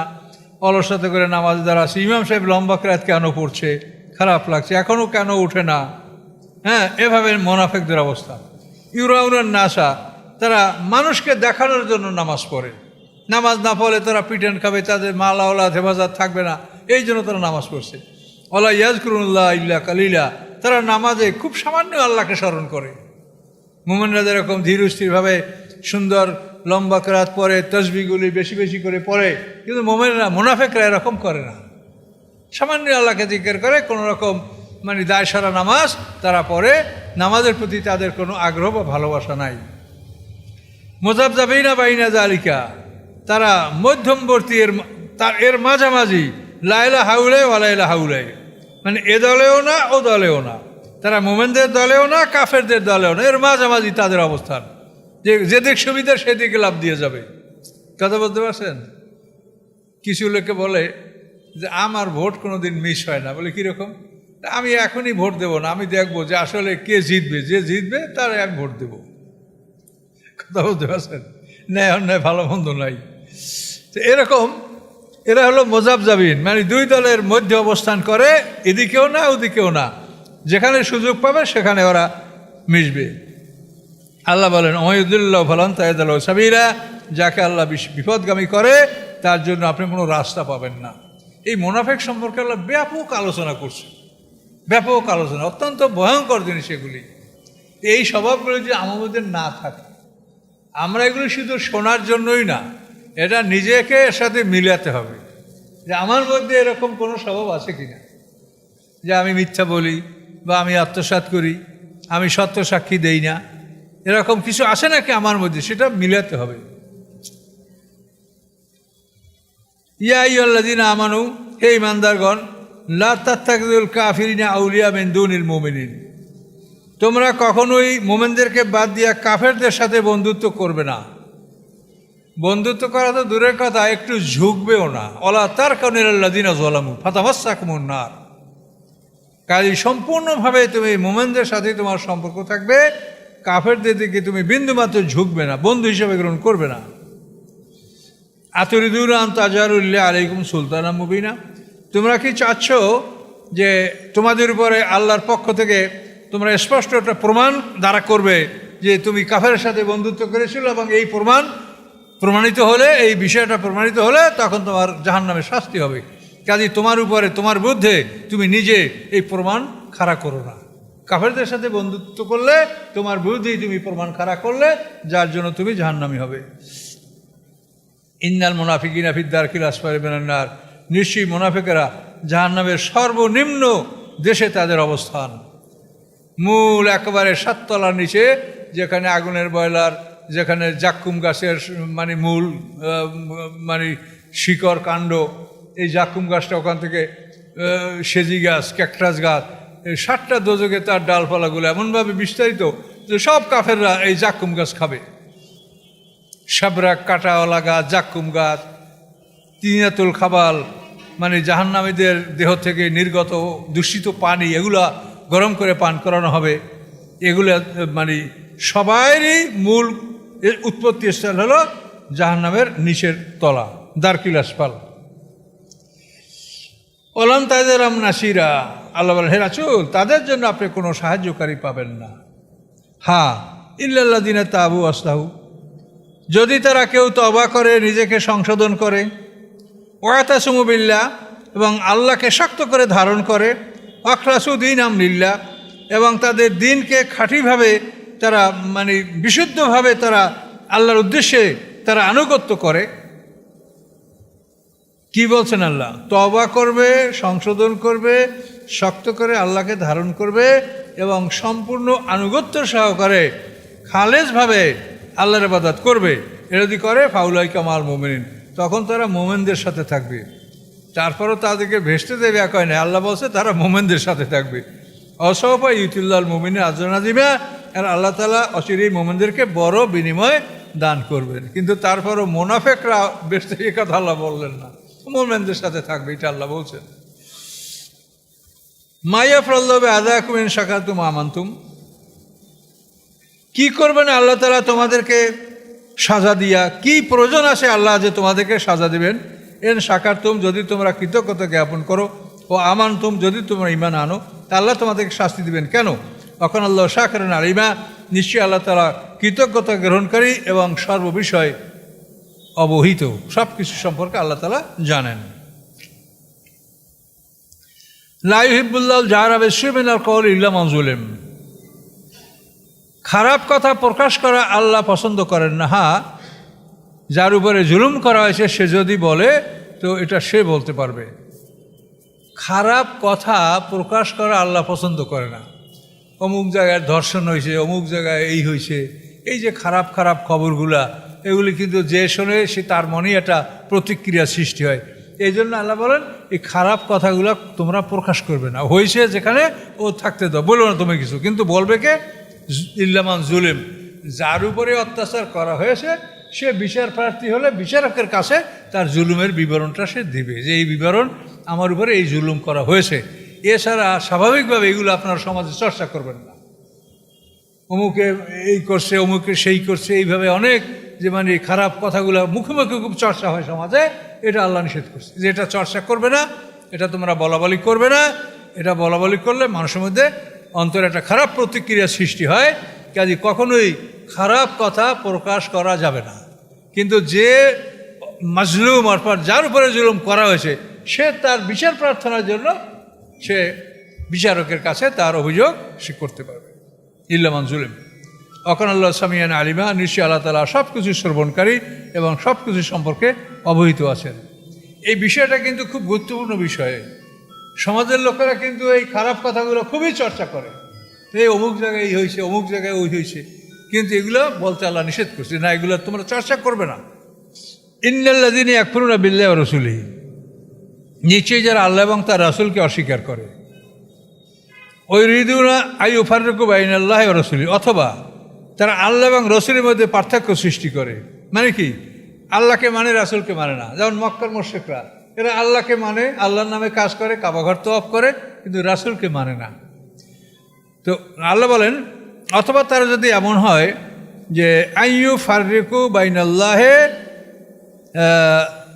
অলসতা করে নামাজে দাঁড়াচ্ছে। ইমাম সাহেব লম্বা কিরাত কেন পড়ছে, খারাপ লাগছে, এখনও কেন উঠে না। হ্যাঁ, এভাবে মুনাফিকদের অবস্থা। ইউরাউনান নাসা, তারা মানুষকে দেখানোর জন্য নামাজ পড়ে, নামাজ না পড়লে তারা পিটান খাবে, তাদের মালা ওলাদ হেফাজত থাকবে না, এই জন্য তারা নামাজ পড়ছে। ওয়ালা ইয়াজকুরুল্লাহ ইল্লা কালিলা, তারা নামাজে খুব সামান্য আল্লাহকে স্মরণ করে। মুমিনরা যেরকম ধীর স্থিরভাবে সুন্দর লম্বা কিরাত পড়ে, তসবিহগুলি বেশি বেশি করে পড়ে, কিন্তু মুনাফিকরা এরকম করে না, সামান্য আল্লাহকে জিকির করে, কোনো রকম দায় সারা নামাজ তারা পড়ে, নামাজের প্রতি তাদের কোনো আগ্রহ বা ভালোবাসা নাই। মুযাবযাবিনা বাইনা যালিকা, তারা মধ্যমবর্তী, এর মাঝামাঝি, লাইলা হাউলে ওয়ালাইলা হাউলে, এ দলেও না ও দলেও না, তারা মুমিনদের দলেও না কাফেরদের দলেও না, এর মাঝামাঝি তাদের অবস্থান, যে যেদিক সুবিধা সেদিকে লাভ দিয়ে যাবে। কথা বলতে পারছেন? কিছু লোকে বলে যে আমার ভোট কোনো দিন মিস হয় না। বলে কীরকম? আমি এখনই ভোট দেবো না, আমি দেখবো যে আসলে কে জিতবে, যে জিতবে তারে আমি ভোট দেব। কথা বলতে পারছেন? ন্যায় অন্যায় ভালো মন্দ নাই। তো এরকম এরা হলো মুযাবযাবিন, দুই দলের মধ্যে অবস্থান করে, এদিকেও না ওদিকেও না, যেখানে সুযোগ পাবে সেখানে ওরা মিশবে। আল্লাহ বলেন ওয়াইদুল্লাহ ফালান তাজিদ লাহু সাবিলা, যাকে আল্লাহ বিপদগামী করে তার জন্য আপনি কোনো রাস্তা পাবেন না। এই মুনাফিক সম্পর্কে আল্লাহ ব্যাপক আলোচনা করছে, ব্যাপক আলোচনা, অত্যন্ত ভয়ঙ্কর জিনিস এগুলি। এই স্বভাবগুলি যদি আমাদের না থাকে, আমরা এগুলি শুধু শোনার জন্যই না, এটা নিজেকে এর সাথে মিলাতে হবে যে আমার মধ্যে এরকম কোনো স্বভাব আছে কিনা, যে আমি মিথ্যা বলি বা আমি আত্মসাৎ করি, আমি সত্য সাক্ষী দেই না, এরকম কিছু আছে নাকি আমার মধ্যে, সেটা মিলাতে হবে। ইয়া আইয়ুহাল্লাযীনা আমানু, হে ঈমানদারগণ, লা তাত্তাখিযুল কাফিরিনা আউলিয়া মিন দুনিল মুমিনিন, তোমরা কখনোই মুমিনদেরকে বাদ দিয়া কাফেরদের সাথে বন্ধুত্ব করবে না। বন্ধুত্ব করা তো দূরের কথা, একটু ঝুঁকবেও না। ওয়ালা তারকানু ইলাল্লাযীনা যালামু ফাতামাসসাকুমুন নার, কাজেই সম্পূর্ণভাবে তুমি মুমিনদের সাথে তোমার সম্পর্ক থাকবে, কাফেরদের দিকে তুমি বিন্দুমাত্র ঝুঁকবে না, বন্ধু হিসেবে গ্রহণ করবে না। আতুরিদুনা আন তাজআলুল্লাহ আলাইকুম সুলতানাম মুবিনা, তোমরা কি চাচ্ছ যে তোমাদের উপরে আল্লাহর পক্ষ থেকে তোমরা স্পষ্ট একটা প্রমাণ দ্বারা করবে যে তুমি কাফেরের সাথে বন্ধুত্ব করেছিল এবং এই প্রমাণিত হলে, এই বিষয়টা প্রমাণিত হলে তখন তোমার জাহান্নামে শাস্তি হবে। কাজেই তোমার উপরে, তোমার বিরুদ্ধে তুমি নিজে এই প্রমাণ খাড়া করো না। কাফেরদের সাথে বন্ধুত্ব করলে তোমার বিরুদ্ধেই তুমি প্রমাণ খাড়া করলে, যার জন্য তুমি জাহান্নামী হবে। ইন্নাল মুনাফিকিনা ফিদ দারকিল আসফালি মিনান নার, নিশ্চয়ই মুনাফিকেরা জাহান্নামের সর্বনিম্ন দেশে তাদের অবস্থান। মূল একেবারে 7 তলার নিচে, যেখানে আগুনের বয়লার, যেখানে জাক্কুম গাছের মানে মূল মানে শিকড় কাণ্ড, এই জাক্কুম গাছটা, ওখান থেকে সেজি গাছ, ক্যাকটাস গাছ, এই 7টা দোজকে তার ডালপালাগুলো এমনভাবে বিস্তারিত যে সব কাফেররা এই জাক্কুম গাছ খাবে। সাবরাক, কাঁটাওয়ালা গাছ, জাক্কুম গাছ, তিনাতুল খাবাল, মানে জাহান্নামীদের দেহ থেকে নির্গত দূষিত পানি, এগুলা গরম করে পান করানো হবে। এগুলা মানে সবারই মূল উৎপত্তি স্থল হলো জাহান্নামের নিচের তলা, দারকিল আসফাল। ওলাম তাদের নাসিরা, আল্লাহ বলেন, হে রাসূল, তাদের জন্য আপনি কোনো সাহায্যকারী পাবেন না। হ্যাঁ, ইল্লাল্লাযিনা তাবু আসলাহু, যদি তারা কেউ তওবা করে, নিজেকে সংশোধন করে, ওয়াতাসমু বিল্লাহ, এবং আল্লাহকে শক্ত করে ধারণ করে, আখলাসু দীনহুম লিল্লাহ, এবং তাদের দিনকে খাঁটিভাবে তারা মানে বিশুদ্ধভাবে তারা আল্লাহর উদ্দেশ্যে তারা আনুগত্য করে। কি বলছেন আল্লাহ? তওবা করবে, সংশোধন করবে, শক্ত করে আল্লাহকে ধারণ করবে এবং সম্পূর্ণ আনুগত্য সহকারে খালেসভাবে আল্লাহর ইবাদত করবে। এটা যদি করে ফাউলাইকা মাল মুমিনিন, তখন তারা মোমেনদের সাথে থাকবে। তারপরও তাদেরকে ভেস্তে দেবে কয় না, আল্লাহ বলছে তারা মোমেনদের সাথে থাকবে। অসফা ইউতিল্লাল মুমিনিন আজরান আযীমা, আর আল্লাহ তাআলা অচিরেই মোমেনদেরকে বড় বিনিময় দান করবেন। কিন্তু তারপরও মুনাফিকরা ভেস্তে, এ কথা আল্লাহ বললেন না, মোমেনদের সাথে থাকবে, এটা আল্লাহ বলছেন। মাইয়াফরাল্লাহু বিআযাকুম ইন শাকারতুম আমানতুম, কি করবেন আল্লাহ তাআলা তোমাদেরকে সাজা দিয়া? কি প্রয়োজন আছে আল্লাহ যে তোমাদেরকে সাজা দিবেন? এন শাকারতুম, যদি তোমরা কৃতজ্ঞতা জ্ঞাপন করো, ও আমানতুম, যদি তোমরা ঈমান আনো, তা আল্লাহ তোমাদেরকে শাস্তি দিবেন কেন? তখন আল্লাহ শাকিরুন আলিমা, নিশ্চয়ই আল্লাহ তাআলা কৃতজ্ঞতা গ্রহণকারী এবং সর্ববিষয় অবহিত, সব কিছু সম্পর্কে আল্লাহ তাআলা জানেন। লা ইউহিব্বুল্লাহুল জাহরা বিস-সুই মিনাল কওলি ইল্লা মান যুলিম, খারাপ কথা প্রকাশ করা আল্লাহ পছন্দ করেন না। হ্যাঁ, যার উপরে জুলুম করা হয়েছে সে যদি বলে তো এটা সে বলতে পারবে। খারাপ কথা প্রকাশ করা আল্লাহ পছন্দ করে না। অমুক জায়গায় ধর্ষণ হয়েছে, অমুক জায়গায় এই হয়েছে, এই যে খারাপ খারাপ খবরগুলা, এগুলি কিন্তু যে শোনে সে তার মনেই একটা প্রতিক্রিয়া সৃষ্টি হয়। এই জন্য আল্লাহ বলেন এই খারাপ কথাগুলো তোমরা প্রকাশ করবে না। হয়েছে যেখানে ও থাকতে দাও, বলবো না তুমি কিছু, কিন্তু বলবে কে? ইল্লা মান যুলিম, যার উপরে অত্যাচার করা হয়েছে সে বিচার প্রার্থী হলে বিচারকের কাছে তার জুলুমের বিবরণটা সে দিবে, যে এই বিবরণ আমার উপরে এই জুলুম করা হয়েছে। এছাড়া স্বাভাবিকভাবে এগুলো আপনার সমাজে চর্চা করবেন না। অমুকে এই করছে, অমুকে সেই করছে, এইভাবে অনেক যে মানে খারাপ কথাগুলো মুখে মুখে খুব চর্চা হয় সমাজে, এটা আল্লাহ নিষেধ করছে যে এটা চর্চা করবে না, এটা তোমরা বলাবলি করবে না। এটা বলাবলি করলে মানুষের মধ্যে অন্তরে একটা খারাপ প্রতিক্রিয়া সৃষ্টি হয়। কাজে কখনোই খারাপ কথা প্রকাশ করা যাবে না। কিন্তু যে মাজলুম অর্থাৎ যার উপরে জুলুম করা হয়েছে সে তার বিচার প্রার্থনার জন্য সে বিচারকের কাছে তার অভিযোগ সে করতে পারবে। ইল্লা মান যুলিম, অকান আল্লাহ সামিয়ান আলিমা, নিশ্চয়ই আল্লাহ তাআলা সব কিছু শ্রবণকারী এবং সব কিছু সম্পর্কে অবহিত আছেন। এই বিষয়টা কিন্তু খুব গুরুত্বপূর্ণ বিষয়। সমাজের লোকেরা কিন্তু এই খারাপ কথাগুলো খুবই চর্চা করে, এই অমুক জায়গায় এই হয়েছে, অমুক জায়গায় ওই হয়েছে, কিন্তু এগুলো বলতে আল্লাহ নিষেধ করছে না, এগুলো তোমরা চর্চা করবে না। ইন্নাল্লাযীনা ইয়াকফুরুনা বিল্লাহি ওয়া রাসূলিহি, নিশ্চয়ই যারা আল্লাহ এবং তার রাসূলকে অস্বীকার করে। ওয়ায়ুরিদুনা আইয়ুফাররিকু বাইনাল্লাহি ওয়া রাসূলিহি, অথবা তারা আল্লাহ এবং রাসূলের মধ্যে পার্থক্য সৃষ্টি করে। মানে কি? আল্লাহকে মানে রাসূলকে মানে না। যেমন মক্কার মুশরিকরা, এরা আল্লাহকে মানে, আল্লাহর নামে কাজ করে, কাবাঘর তওয়াফ করে, কিন্তু রাসূলকে মানে না। তো আল্লাহ বলেন অথবা তারা যদি এমন হয় যে আইয়ুফাররিকু বাইনাল্লাহি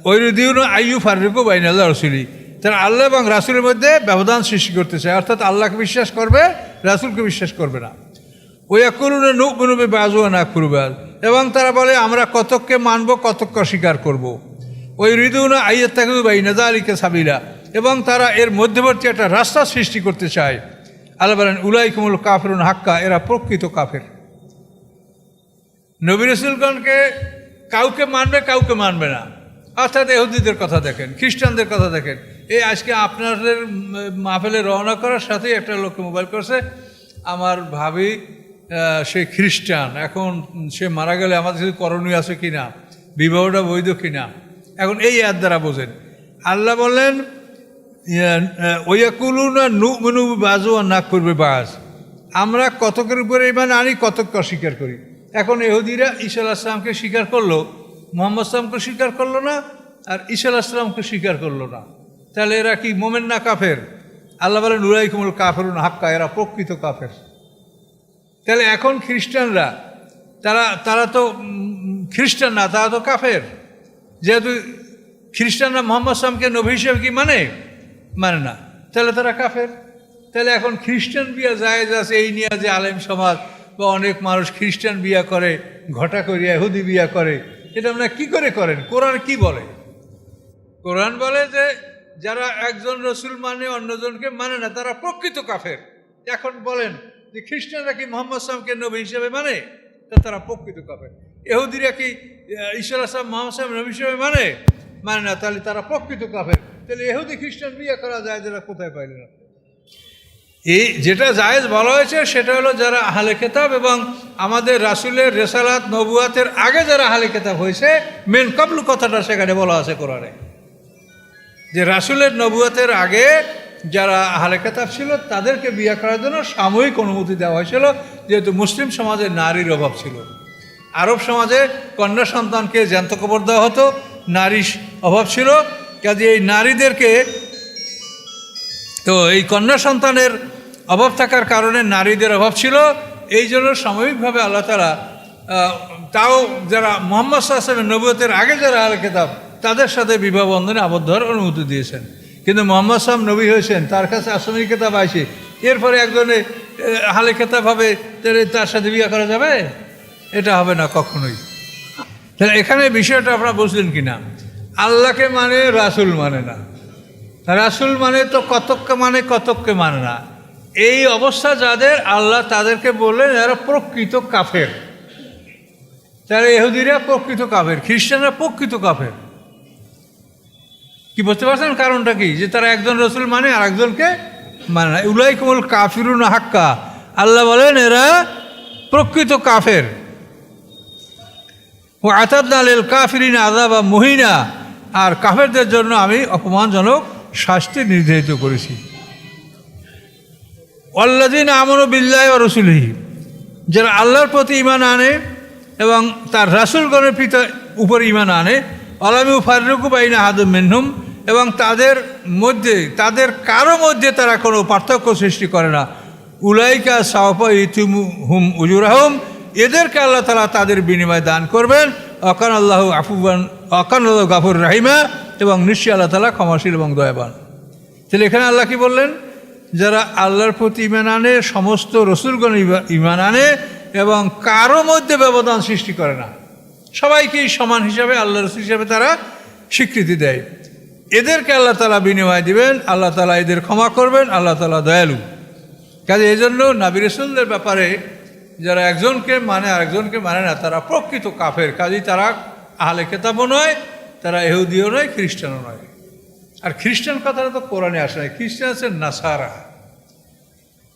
ওয়ায়ুরিদুনা আইয়ুফাররিকু বাইনাল্লাহি ওয়া রাসূলিহি, তারা আল্লাহ এবং রাসূলের মধ্যে ব্যবধান সৃষ্টি করতে চায়, অর্থাৎ আল্লাহকে বিশ্বাস করবে, রাসূলকে বিশ্বাস করবে না। ওয়াকুলুনা নুমিনু বিবাযি ওয়া নাকফুরু বিবায, এবং তারা বলে আমরা কতককে মানব কতককে অস্বীকার করব। ওয়ায়ুরিদুনা আইয়াত্তাখিযু বাইনা যালিকা সাবিলা, এবং তারা এর মধ্যবর্তী একটা রাস্তা সৃষ্টি করতে চায়। আল্লাহ বলেন উলাইকা হুমুল কাফিরুন হাক্কা, এরা প্রকৃত কাফের। নবী রাসূলগণকে কাউকে মানবে কাউকে মানবে না, অর্থাৎ ইহুদিদের কথা দেখেন, খ্রিস্টানদের কথা দেখেন। এই আজকে আপনাদের মাহফিলে রওনা করার সাথেই একটা লোককে মোবাইল করছে, আমার ভাবি সে খ্রিস্টান, এখন সে মারা গেলে আমাদের কিছু করণীয় আছে কিনা, বিবাহটা বৈধ কিনা। এখন এই আয়াত দ্বারা বোঝেন, আল্লাহ বললেন ওয়াকুলুনা নুমিনু বিবাযি ওয়া নাকফুরু বিবায, আমরা কতকের উপরে ঈমান আনি কতককে অস্বীকার করি। এখন ইহুদিরা ঈসা আলাইহিস সালামকে স্বীকার করলো, মুহাম্মদ সাল্লামকে স্বীকার করলো না, আর ঈসা আলাইহিস সালামকে স্বীকার করলো না। তাহলে এরা কি মোমেন না কাফের? আল্লাহ বলেন উলাইকা হুমুল কাফিরুন হাক্কা, এরা প্রকৃত কাফের। তাহলে এখন খ্রিস্টানরা তারা তো খ্রিস্টান না, তারা তো কাফের। যেহেতু খ্রিস্টানরা মুহাম্মদ সাল্লামকে নবী হিসেবে কি মানে না, তাহলে তারা কাফের। তাহলে এখন খ্রিস্টান বিয়া জায়েজ আছে এই নিয়ে যে আলেম সমাজ বা অনেক মানুষ খ্রিস্টান বিয়া করে, ঘটা করিয়া ইহুদি বিয়া করে, এটা আপনারা কী করে করেন? কোরআন কি বলে? কোরআন বলে যে যারা একজন রসুল মানে অন্যজনকে মানে না তারা প্রকৃত কাফের। এখন বলেন যে খ্রিস্টানরা কি মুহাম্মদ সাল্লামকে নবী হিসেবে মানে, তারা প্রকৃত কাফের। ইহুদিরা কি ঈসা আলাইহিস সালাম মুহাম্মদ সাল্লাম নবী হিসেবে মানে না, তাহলে তারা প্রকৃত কাফের। তাহলে ইহুদি খ্রিস্টান বিয়ে করা যায়, যেটা কোথায় পাইলেন? এই যেটা জায়েজ বলা হয়েছে সেটা হলো যারা আহলে কিতাব এবং আমাদের রাসূলের রিসালাত নবুয়াতের আগে যারা আহলে কিতাব হয়েছে, মেন কাবলু কথাটা সেখানে বলা আছে কোরআনে, যে রাসূলের নবুয়াতের আগে যারা আহলে কিতাব ছিল তাদেরকে বিয়ে করার জন্য সাময়িক অনুমতি দেওয়া হয়েছিল, যেহেতু মুসলিম সমাজে নারীর অভাব ছিল। আরব সমাজে কন্যা সন্তানকে জ্যান্ত কবর দেওয়া হতো, নারীর অভাব ছিল, কাজে এই নারীদেরকে, তো এই কন্যা সন্তানের অভাব থাকার কারণে নারীদের অভাব ছিল, এই জন্য সাময়িকভাবে আল্লাহ তাআলা তাও যারা মুহাম্মদ সাল্লাল্লাহু আলাইহি ওয়াসাল্লামের নবুয়তের আগে যারা আহলে কিতাব তাদের সাথে বিবাহ বন্ধনে আবদ্ধ হওয়ার অনুমতি দিয়েছেন। কিন্তু মুহাম্মদ সাল্লাল্লাহু আলাইহি ওয়াসাল্লাম নবী হয়েছেন, তার কাছে আসমানি কিতাব আসে, এরপরে একজনে আহলে কিতাব হবে, তার সাথে বিয়ে করা যাবে? এটা হবে না কখনোই। তাহলে এখানে বিষয়টা আপনারা বুঝলেন কি না? আল্লাহকে মানে রাসূল মানে না, রাসূল মানে তো কতককে মানে না। এই অবস্থা যাদের, আল্লাহ তাদেরকে বললেন এরা প্রকৃত কাফের। তারা ইহুদিরা প্রকৃত কাফের, খ্রিস্টানরা প্রকৃত কাফের। কি বুঝতে পারছেন কারণটা কি? যে তারা একজন রাসূল মানে আর একজনকে মানে না। উলাইকা হুমুল কাফিরুন হাক্কা, আল্লাহ বলেন এরা প্রকৃত কাফের। ওয়া আতাদনা লিল কাফিরিনা আযাবা মুহিনা, আর কাফেরদের জন্য আমি অপমানজনক শাস্তি নির্ধারিত করেছি। ওয়াল্লাযীনা আমানু বিল্লাহি ওয়া রাসূলিহি, যারা আল্লাহর প্রতি ঈমান আনে এবং তার রাসূলগণের উপর ঈমান আনে, ওয়ালাম ইউফাররিকু বাইনা আহাদিম মিনহুম, এবং তাদের কারো মধ্যে তারা কোনো পার্থক্য সৃষ্টি করে না। উলাইকা সাওফা ইউতিহুম উজুরাহুম, এদেরকে আল্লাহ তাআলা তাদের বিনিময় দান করবেন। ওয়াকান আল্লাহু আফুওয়ান ওয়াকান আল্লাহু গাফুর রাহিমা, এবং নিশ্চয়ই আল্লাহ তাআলা ক্ষমাশীল এবং দয়াবান। তাহলে এখানে আল্লাহ কি বললেন? যারা আল্লাহর প্রতি ঈমান আনে, সমস্ত রসুলগণ ঈমান আনে এবং কারো মধ্যে ব্যবধান সৃষ্টি করে না, সবাইকেই সমান হিসাবে আল্লাহ রসুল হিসাবে তারা স্বীকৃতি দেয়, এদেরকে আল্লাহ তাআলা বিনিময় দিবেন, আল্লাহ তাআলা এদের ক্ষমা করবেন, আল্লাহ তাআলা দয়ালু। কাজে এই জন্য নবী রাসূলদের ব্যাপারে যারা একজনকে মানে আর একজনকে মানে না তারা প্রকৃত কাফের। কাজেই তারা আহলে কিতাবও নয়, তারা ইহুদিও নয়, খ্রিস্টানও নয়। আর খ্রিস্টান কথাটা তো কোরআনে আসে না, খ্রিস্টান হচ্ছে নাসারা।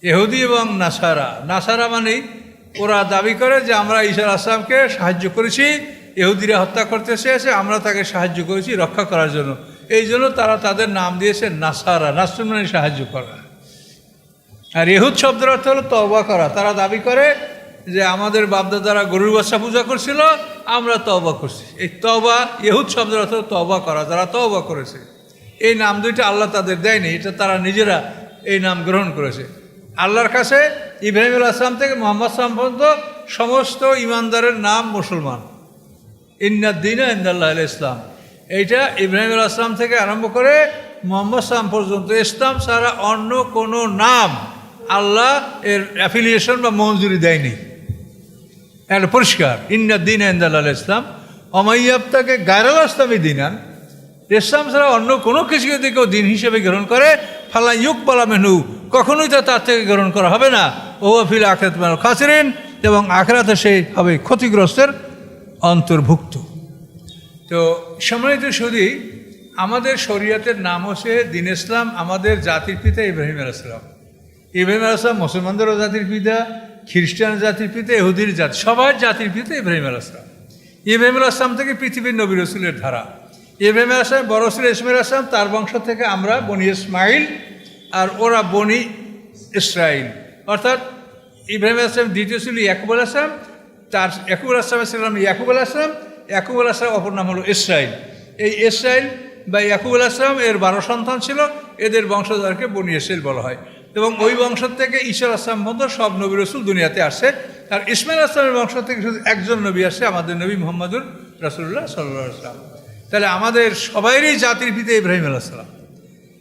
ইহুদি এবং নাসারা মানেই ওরা দাবি করে যে আমরা ঈসা আলাইহিস সালামকে সাহায্য করেছি, ইহুদিরা হত্যা করতে চেয়েছে, আমরা তাকে সাহায্য করেছি রক্ষা করার জন্য, এই জন্য তারা তাদের নাম দিয়েছে নাসারা। নাসর মানে সাহায্য করা। আর ইহুদ শব্দের অর্থ হলো তওবা করা। তারা দাবি করে যে আমাদের বাপদাদারা গরুর বাচ্চা পূজা করছিল, আমরা তওবা করছি। এই তওবা, ইহুদ শব্দের অর্থ তওবা করা, যারা তওবা করেছে। এই নাম দুইটা আল্লাহ তাদের দেয়নি, এটা তারা নিজেরা এই নাম গ্রহণ করেছে। আল্লাহর কাছে ইব্রাহিম আলাইহিস সালাম থেকে মুহাম্মদ সাল্লাল্লাহু আলাইহি ওয়াসাল্লাম পর্যন্ত সমস্ত ইমানদারের নাম মুসলমান। ইন্নাদ-দীনা ইনদাল্লাহিল ইসলাম, এইটা ইব্রাহিম আলাইহিস সালাম থেকে আরম্ভ করে মুহাম্মদ সাল্লাল্লাহু আলাইহি ওয়াসাল্লাম পর্যন্ত ইসলাম ছাড়া অন্য কোনো নাম আল্লাহ এর অ্যাফিলিয়েশন বা মঞ্জুরি দেয়নি। একটা পরিষ্কার, ইন্না দিন ইনদাল ইসলাম অমাইয়াবতাকে গায়রুল ইসলামী দিনান, ইসলাম ছাড়া অন্য কোনো কিছুকে যদি কেউ দিন হিসেবে গ্রহণ করে ফালা ইউকবালা মেনু, কখনোই তা তার থেকে গ্রহণ করা হবে না। ও ফিল আখিরাত মিনাল খাসিরিন, এবং আখিরাতে সে হবে ক্ষতিগ্রস্তের অন্তর্ভুক্ত। তো সম্মানিত সুধী, আমাদের শরীয়তের নাম হচ্ছে দিন ইসলাম। আমাদের জাতির পিতা ইব্রাহিম আলাইহিস সালাম। ইব্রাহিম আলাইহিস সালাম মুসলমানদেরও জাতির পিতা, খ্রিস্টান জাতির পিতা, ইহুদির জাতি, সবার জাতির পিতা ইব্রাহিম আলাইহিস সালাম। ইব্রাহিম আলাইহিস সালাম থেকে পৃথিবীর নবী রাসূলের ধারা। ইব্রাহিম আলাইহিস সালাম বড় ছিল ইসমাইল আলাইহিস সালাম, তার বংশ থেকে আমরা বনি ইসমাইল, আর ওরা বনি ইসরাইল। অর্থাৎ ইব্রাহিম আলাইহিস সালাম দ্বিতীয় ছিল ইয়াকুব আলাইহিস সালাম, তার ইয়াকুব আলাইহিস সালামের ছিলাম ইয়াকুব আলাইহিস সালাম। ইয়াকুব আলাইহিস সালাম অপর নাম হলো ইসরাইল। এই ইসরাইল বা ইয়াকুব আলাইহিস সালাম এর 12 সন্তান ছিল, এদের বংশধরকে বনি ইসরাইল বলা হয়। এবং ওই বংশ থেকে ঈসা আলাইহিস সালাম পর্যন্ত সব নবী রাসূল দুনিয়াতে আসে। আর ইসমাইল আলাইহিস সালামের বংশ থেকে শুধু একজন নবী আসে, আমাদের নবী মুহাম্মদুর রাসূলুল্লাহ সাল্লাল্লাহু আলাইহি ওয়াসাল্লাম। তাহলে আমাদের সবাইরই জাতির পিতা ইব্রাহিম আলাইহিস সালাম,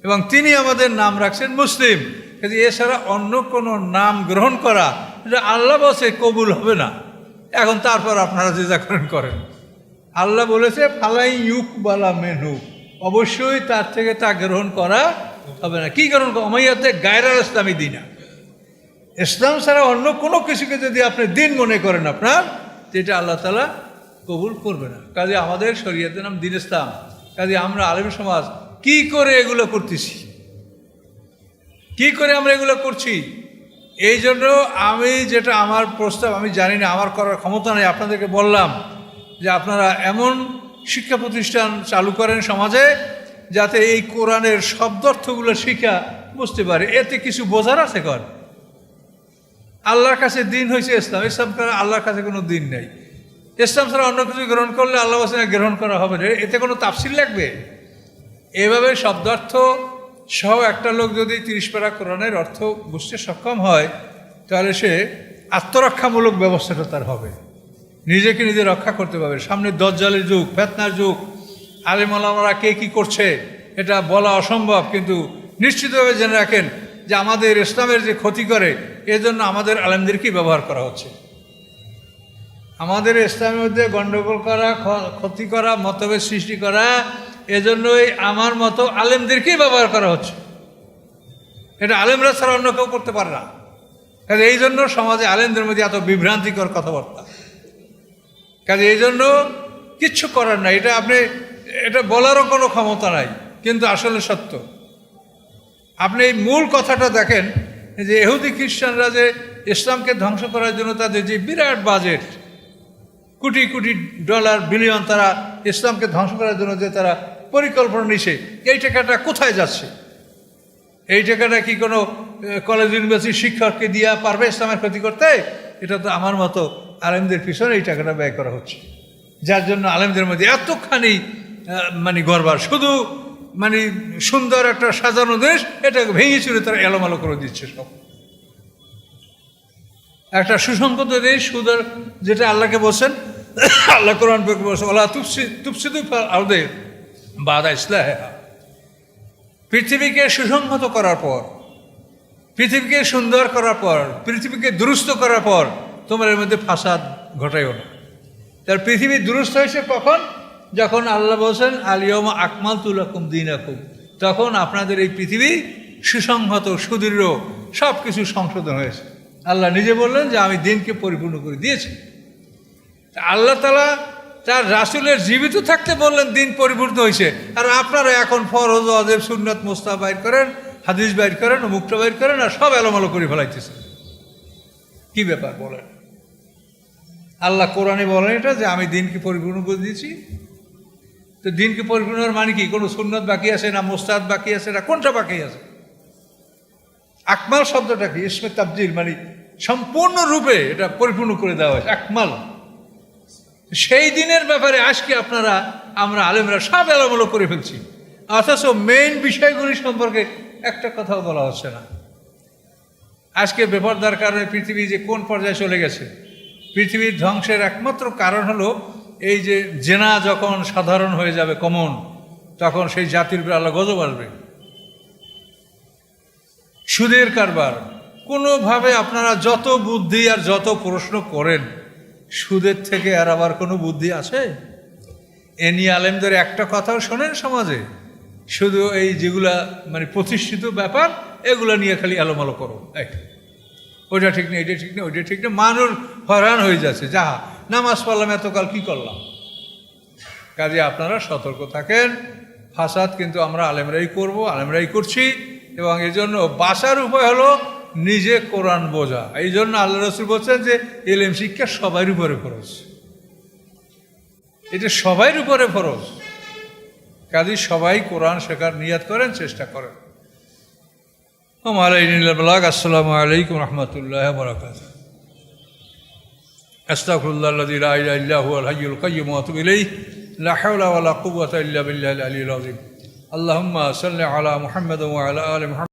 এবং তিনি আমাদের নাম রাখছেন মুসলিম। কিন্তু এছাড়া অন্য কোনো নাম গ্রহণ করা এটা আল্লাহ বলছে কবুল হবে না। এখন তারপর আপনারা যে যা করেন, আল্লাহ বলেছে ফালাই ইউকবালা মেনহু, অবশ্যই তার থেকে তা গ্রহণ করা হবে না। কি গ্রহণ করা? ওমাইয়াতে গায়রুল ইসলামী দিনা, ইসলাম ছাড়া অন্য কোনো কিছুকে যদি আপনি দিন মনে করেন আপনার, যেটা আল্লাহ তাআলা কবুল করবে না। কাজে আমাদের শরীয়তের নাম দিন ইসলাম। কাজে আমরা আলেম সমাজ কি করে এগুলো করতেছি, কি করে আমরা এগুলো করছি? এই জন্য আমি যেটা আমার প্রস্তাব, আমি জানি না, আমার করার ক্ষমতা নেই, আপনাদেরকে বললাম যে আপনারা এমন শিক্ষা প্রতিষ্ঠান চালু করেন সমাজে যাতে এই কোরআনের শব্দার্থগুলো শিক্ষা বুঝতে পারে। এতে কিছু বোঝার আছে কর। আল্লাহর কাছে দিন হয়েছে ইসলাম, ইসলাম ছাড়া আল্লাহর কাছে কোনো দিন নেই। ইসলাম ছাড়া অন্য কিছু গ্রহণ করলে আল্লাহ বলছেন গ্রহণ করা হবে না, এতে কোনো তাফসীর লাগবে? এভাবে শব্দার্থ সহ একটা লোক যদি 30 পারা কোরআনের অর্থ বুঝতে সক্ষম হয়, তাহলে সে আত্মরক্ষামূলক ব্যবস্থাটা তার হবে, নিজেকে নিজে রক্ষা করতে পারবে। সামনে দজ্জালের যুগ, ফিতনার যুগ, আলেম ওলামারা কে কী করছে এটা বলা অসম্ভব। কিন্তু নিশ্চিতভাবে জেনে রাখেন যে আমাদের ইসলামের যে ক্ষতি করে, এজন্য আমাদের আলেমদেরকেই ব্যবহার করা হচ্ছে। আমাদের ইসলামের মধ্যে গণ্ডগোল করা, ক্ষতি করা, মতভেদ সৃষ্টি করা, এজন্যই আমার মতো আলেমদেরকেই ব্যবহার করা হচ্ছে। এটা আলেমরা ছাড়া অন্য কেউ করতে পারে না। কাজে এই জন্য সমাজে আলেমদের মধ্যে এত বিভ্রান্তিকর কথাবার্তা। কাজে এই জন্য কিচ্ছু করার নাই, এটা বলারও কোনো ক্ষমতা নাই, কিন্তু আসলে সত্য। আপনি এই মূল কথাটা দেখেন যে ইহুদি খ্রিস্টানরা যে ইসলামকে ধ্বংস করার জন্য তাদের যে বিরাট budget, crore crore dollar, billion, তারা ইসলামকে ধ্বংস করার জন্য যে তারা পরিকল্পনা নিছে, এই টাকাটা কোথায় যাচ্ছে? এই টাকাটা কি কোনো কলেজ ইউনিভার্সিটির শিক্ষককে দিয়া পারবে ইসলামের ক্ষতি করতে? এটা তো আমার মতো আলেমদের পিছনে এই টাকাটা ব্যয় করা হচ্ছে, যার জন্য আলেমদের মধ্যে এতখানি গড়বড়। শুধু সুন্দর একটা সাজানো দেশ, এটাকে ভেঙে চুরে তারা এলোমালো করে দিচ্ছে সব। একটা সুসংহত দেশ, সুন্দর, যেটা আল্লাহকে বলছেন, আল্লাহ কোরআন বলছেন ওলা তুফসিদু ফিল আরদি বাদা ইসলাহিহা। পৃথিবীকে সুসংহত করার পর, পৃথিবীকে সুন্দর করার পর, পৃথিবীকে দুরুস্ত করার পর তোমার এর মধ্যে ফাসাদ ঘটাইও না। তার পৃথিবী দুরুস্ত হয়েছে কখন? যখন আল্লাহ বলছেন আল ইয়াউমা আকমালতু লাকুম দীনাকুম, তখন আপনাদের এই পৃথিবী সুসংহত, সুদৃঢ়, সব কিছু সংশোধন হয়েছে। আল্লাহ নিজে বললেন যে আমি দিনকে পরিপূর্ণ করে দিয়েছি। আল্লাহ তাআলা তার রাসূলের জীবিত থাকতে বললেন দিন পরিপূর্ণ হয়েছে, আর আপনারা এখন ফরজ, ওয়াজিব, সুন্নাত, মুস্তাহাব বাইর করেন, হাদিস বাইর করেন, মুক্ত বাইর করেন, আর সব এলোমেলো করে ফেলাইতেছেন। কি ব্যাপার বলেন? আল্লাহ কোরআনে বলেন এটা যে আমি দিনকে পরিপূর্ণ করে দিয়েছি। তো দিনকে পরিপূর্ণের মানে কি? কোনো সুন্নাত বাকি আছে না, মুস্তাহাব বাকি আছে না, কোনটা বাকি আছে? আকমাল শব্দটা কি? ইসমে তাবদীল, সম্পূর্ণরূপে এটা পরিপূর্ণ করে দেওয়া হয়েছে, আকমাল। সেই দিনের ব্যাপারে আজকে আমরা আলেমরা সব এলোমেলো করে ফেলছি, অথচ মেইন বিষয়গুলি সম্পর্কে একটা কথাও বলা হচ্ছে না। আজকে বেপরদার কারণে পৃথিবী যে কোন পর্যায়ে চলে গেছে, পৃথিবীর ধ্বংসের একমাত্র কারণ হলো এই যে জেনা যখন সাধারণ হয়ে যাবে, কমন, তখন সেই জাতির উপর আল্লাহ গজব আসবে। সুদের কারবার, কোনোভাবে আপনারা যত বুদ্ধি আর যত প্রশ্ন করেন, সুদের থেকে আর আবার কোনো বুদ্ধি আছে? এনি আলেমদের একটা কথাও শোনেন সমাজে? শুধু এই যেগুলা মানে প্রতিষ্ঠিত ব্যাপার, এগুলো নিয়ে খালি আলোমালো করো, ওইটা ঠিক না, এটা ঠিক না, ওইটা ঠিক না। মানুষ হয়রান হয়ে যাচ্ছে। যাহা নামাজ পড়লাম, এতকাল কি করলাম? কাজে আপনারা সতর্ক থাকেন। ফাসাদ কিন্তু আমরা আলেমরাই করব, আলেমরাই করছি, এবং এই জন্য বাঁচার উপায় হলো নিজে কোরআন বোঝা। এই জন্য আল্লাহ রসুল বলছেন যে ইলম শিক্ষা সবার উপরে ফরজ, এটা সবার উপরে ফরজ। কাজে সবাই কোরআন শেখার নিয়াত করেন, চেষ্টা করেন। আসসালামু আলাইকুম রহমতুল্লাহ বারাকাতুহু। আস্তাগফিরুল্লাহাল্লাযী লা ইলাহা ইল্লা হুয়াল হাইয়ুল কাইয়্যুম ওয়া আতুবু ইলাইহি লা হাওলা ওয়া লা কুওয়াতা ইল্লা বিল্লাহিল আলিয়্যিল আযীম। আল্লাহুম্মা সাল্লি আলা মুহাম্মাদ ওয়া আলা আলি মুহাম্মাদ